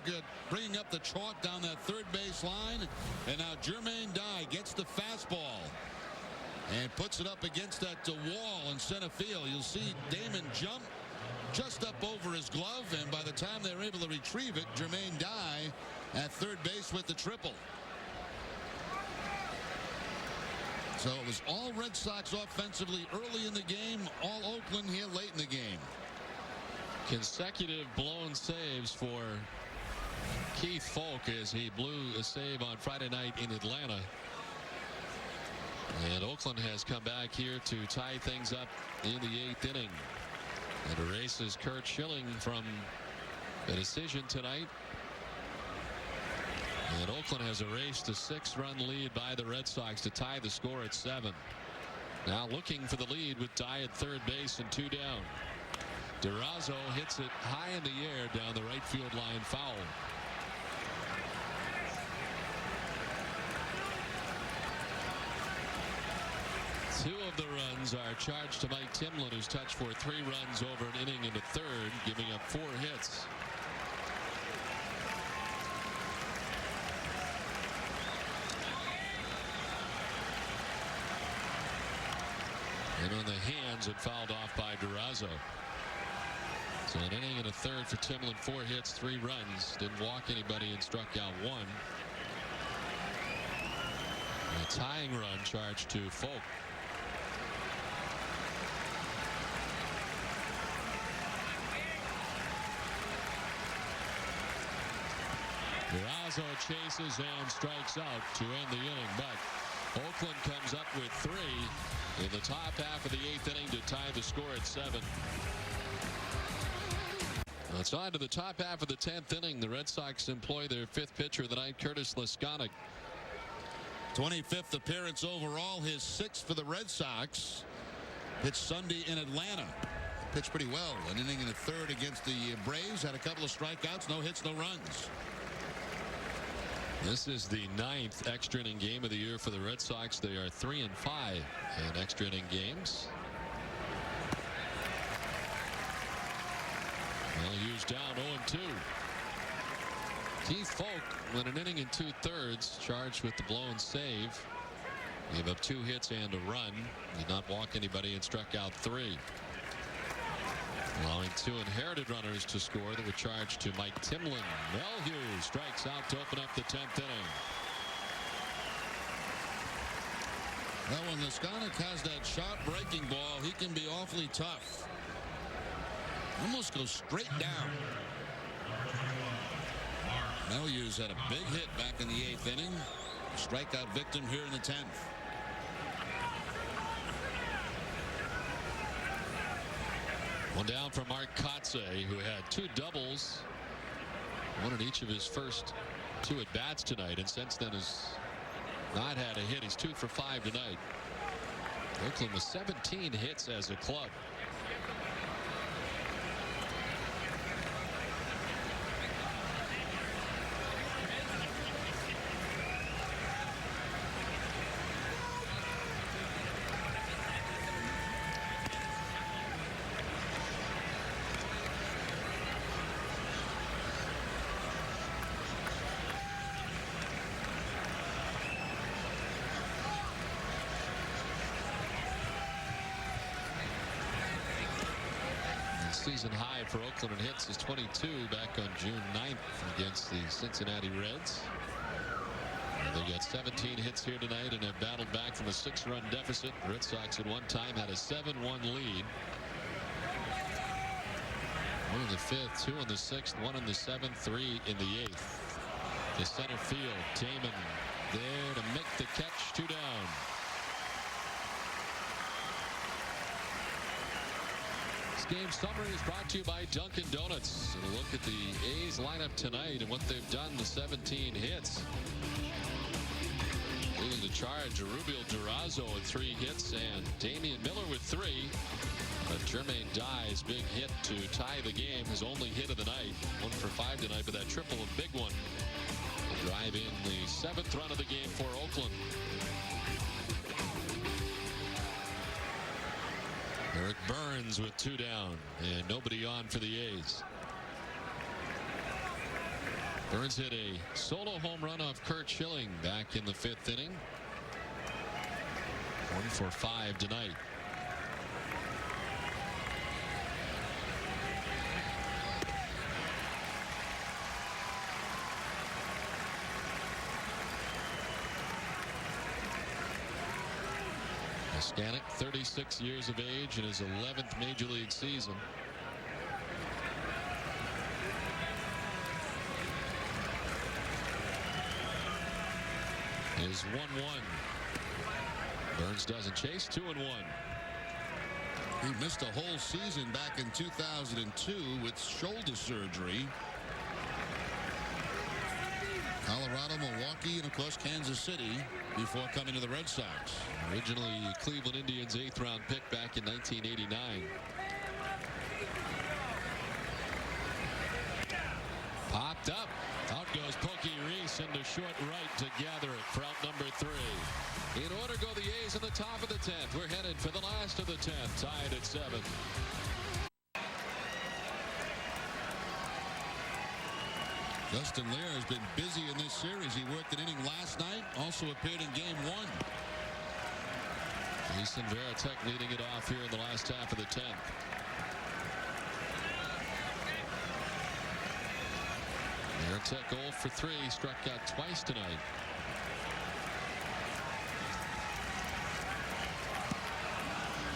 bringing up the chalk down that third base line. And now Jermaine Dye gets the fastball and puts it up against that wall in center field. You'll see Damon jump just up over his glove, and by the time they're able to retrieve it, Jermaine Dye at third base with the triple. So it was all Red Sox offensively early in the game, all Oakland here late in the game. Consecutive blown saves for Keith Folk as he blew a save on Friday night in Atlanta. And Oakland has come back here to tie things up in the 8th inning. And erases Kurt Schilling from the decision tonight. And Oakland has erased a 6-run lead by the Red Sox to tie the score at 7. Now looking for the lead with Dye at third base and 2 down. Durazo hits it high in the air down the right field line, foul. Two of the runs are charged to Mike Timlin, who's touched for 3 runs over an inning into third, giving up 4 hits. And on the hands, it fouled off by Durazo. So an inning and a third for Timlin, 4 hits, 3 runs. Didn't walk anybody and struck out 1. A tying run charged to Folk. Durazo chases and strikes out to end the inning, but Oakland comes up with 3 in the top half of the 8th inning to tie the score at 7. It's on to the top half of the 10th inning. The Red Sox employ their 5th pitcher of the night, Curtis Leskonic. 25th appearance overall, his 6th for the Red Sox. Pitched Sunday in Atlanta. Pitched pretty well. An inning and a third against the Braves. Had a couple of strikeouts, no hits, no runs. This is the 9th extra inning game of the year for the Red Sox. They are 3-5 in extra inning games. Well, Hughes down 0-2. Keith Folk went an inning and 2/3, charged with the blown save. Gave up 2 hits and a run. Did not walk anybody and struck out 3. Allowing 2 inherited runners to score that were charged to Mike Timlin. Mel Hughes strikes out to open up the 10th inning. Well, when Leskonic has that sharp breaking ball, he can be awfully tough. Almost goes straight down. Melius had a big hit back in the 8th inning. Strikeout victim here in the 10th. One down from Mark Kotze, who had 2 doubles, one in each of his first 2 at bats tonight, and since then has not had a hit. He's 2 for 5 tonight. Oakland with 17 hits as a club. Season high for Oakland in hits is 22 back on June 9th against the Cincinnati Reds. And they got 17 hits here tonight and have battled back from a 6-run deficit. The Red Sox at one time had a 7-1 lead. 1 in the 5th, 2 in the 6th, 1 in the 7th, 3 in the 8th. To center field, Taman there to make the catch. 2 down. Game summary is brought to you by Dunkin' Donuts. And a look at the A's lineup tonight and what they've done to 17 hits. Leading the charge, Rubio Durazo with 3 hits and Damian Miller with 3. But Jermaine Dye's big hit to tie the game, his only hit of the night. 1 for 5 tonight, but that triple, a big one, will drive in the 7th run of the game for Oakland. Eric Burns with 2 down and nobody on for the A's. Burns hit a solo home run off Kurt Schilling back in the 5th inning. 1 for 5 tonight. Stanek, 36 years of age in his 11th major league season. Is 1-1. Burns doesn't chase. 2-1. He missed a whole season back in 2002 with shoulder surgery. Colorado, Milwaukee, and of course Kansas City before coming to the Red Sox. Originally Cleveland Indians 8th round pick back in 1989. Popped up. Out goes Pokey Reese into short right to gather it for out number 3. In order go the A's in the top of the 10th. We're headed for the last of the 10th, tied at 7. Justin Lear has been busy in this series. He worked an inning last night, also appeared in game 1. Jason Varitek leading it off here in the last half of the 10th. Varitek 0 for 3, struck out twice tonight.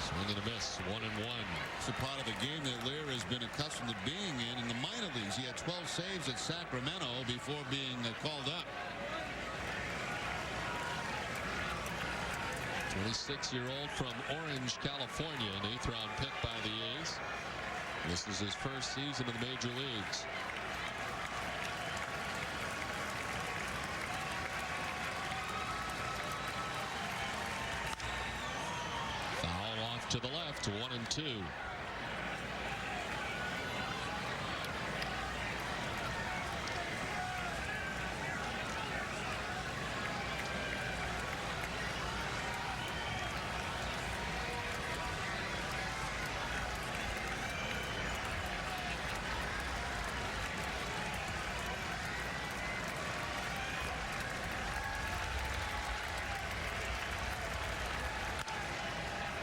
Swing and a miss, 1-1. It's a part of the game that Lear has been accustomed to being in the minor leagues. He had 12 saves at Sacramento before being called up. 26-year-old from Orange, California, an 8th round pick by the A's. This is his first season in the major leagues. Foul off to the left, 1-2.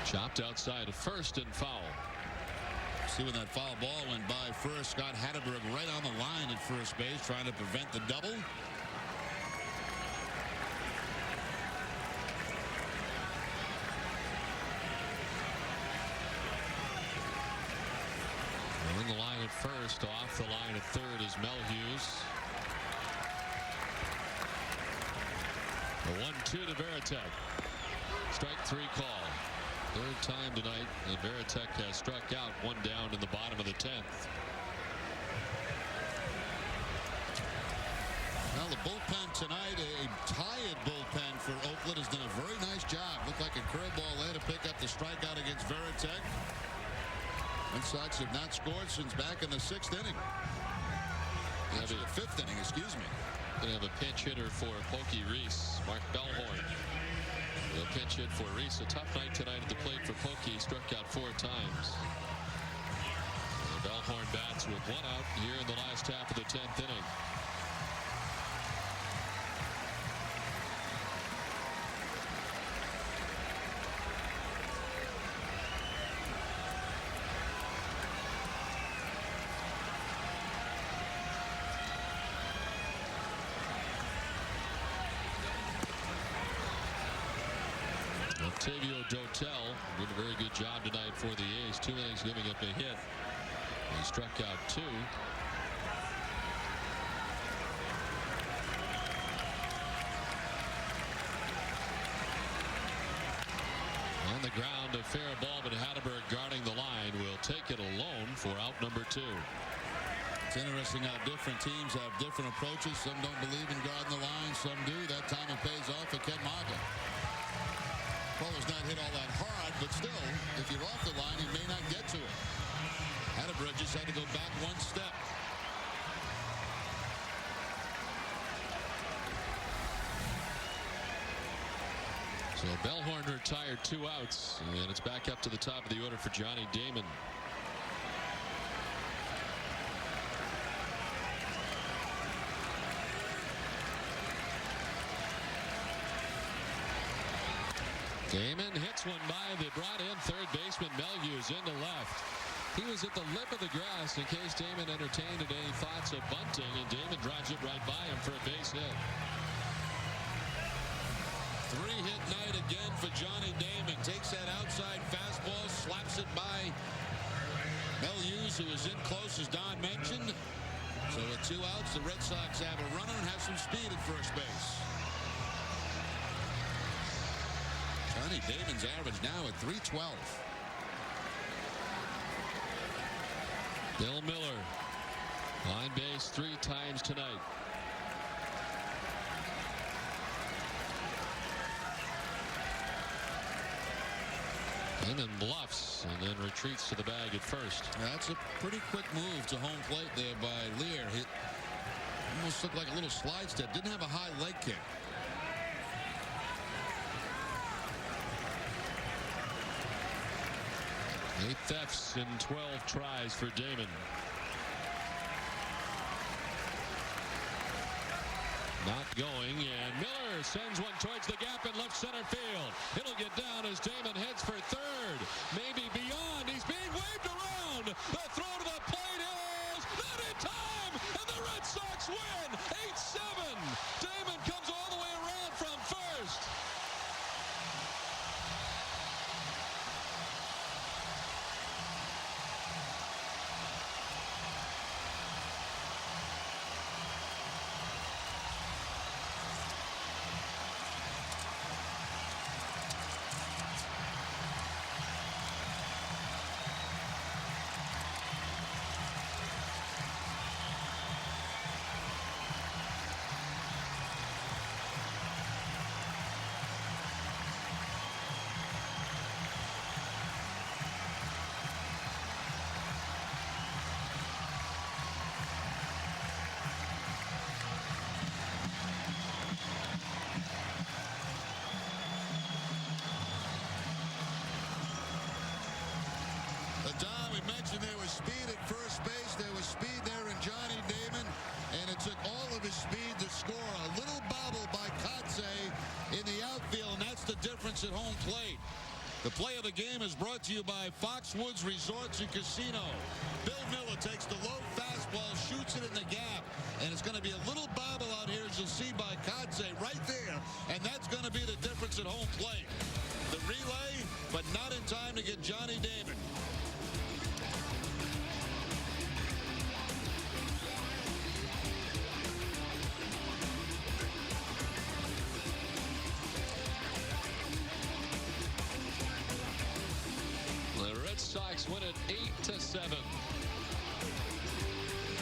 Chopped outside of first and foul. See when that foul ball went by first. Scott Hatterberg right on the line at first base trying to prevent the double. first. Off the line at third is Mel Hughes. The 1-2 to Varitek. Strike 3 call. Third time tonight that Varitek has struck out. One down in the bottom of the 10th. Well, the bullpen tonight, a tired bullpen for Oakland, has done a very nice job. Looked like a curveball there to pick up the strikeout against Varitek. Red Sox have not scored since back in the 6th inning. Actually, the 5th inning, excuse me. Going to have a pinch hitter for Pokey Reese, Mark Bellhorn. The pinch hit for Reese. A tough night tonight at the plate for Pokey. Struck out 4 times. Bellhorn bats with 1 out here in the last half of the 10th inning. Octavio Dotel did a very good job tonight for the A's. 2 innings giving up a hit. He struck out 2. On the ground, a fair ball, but Hatteberg guarding the line will take it alone for out number 2. It's interesting how different teams have different approaches. Some don't believe in guarding the line. Some do. That time it pays off for Ken Maga. Ball was not hit all that hard, but still, if you're off the line, you may not get to it. Hatteberg just had to go back 1 step. So Bellhorn retired 2 outs, and it's back up to the top of the order for Johnny Damon. Damon hits one by the brought-in third baseman Mel Hughes into left. He was at the lip of the grass in case Damon entertained any thoughts of bunting, and Damon drives it right by him for a base hit. 3-hit night again for Johnny Damon. Takes that outside fastball, slaps it by Mel Hughes, who is in close, as Don mentioned. So with 2 outs, the Red Sox have a runner and have some speed at first base. Johnny Damon's average now at .312. Bill Miller on base 3 times tonight. Damon bluffs and then retreats to the bag at first. That's a pretty quick move to home plate there by Lear. It almost looked like a little slide step. Didn't have a high leg kick. 8 thefts in 12 tries for Damon. Not going, and Miller sends one towards the gap in left center field. It'll get down as Damon heads for third. Maybe beyond. He's being waved around. The throw to the plate is not in time, and the Red Sox win 8-7. Damon comes all the way around from first. There was speed at first base. There was speed there in Johnny Damon, and it took all of his speed to score. A little bobble by Kotze in the outfield, and that's the difference at home plate. The play of the game is brought to you by Foxwoods Resorts and Casino. Bill Miller takes the low fastball, shoots it in the gap, and it's going to be a little bobble out here, as you'll see by Kotze right there, and that's going to be the difference at home plate. The relay, but not in time to get Johnny Damon. Sox win it 8-7.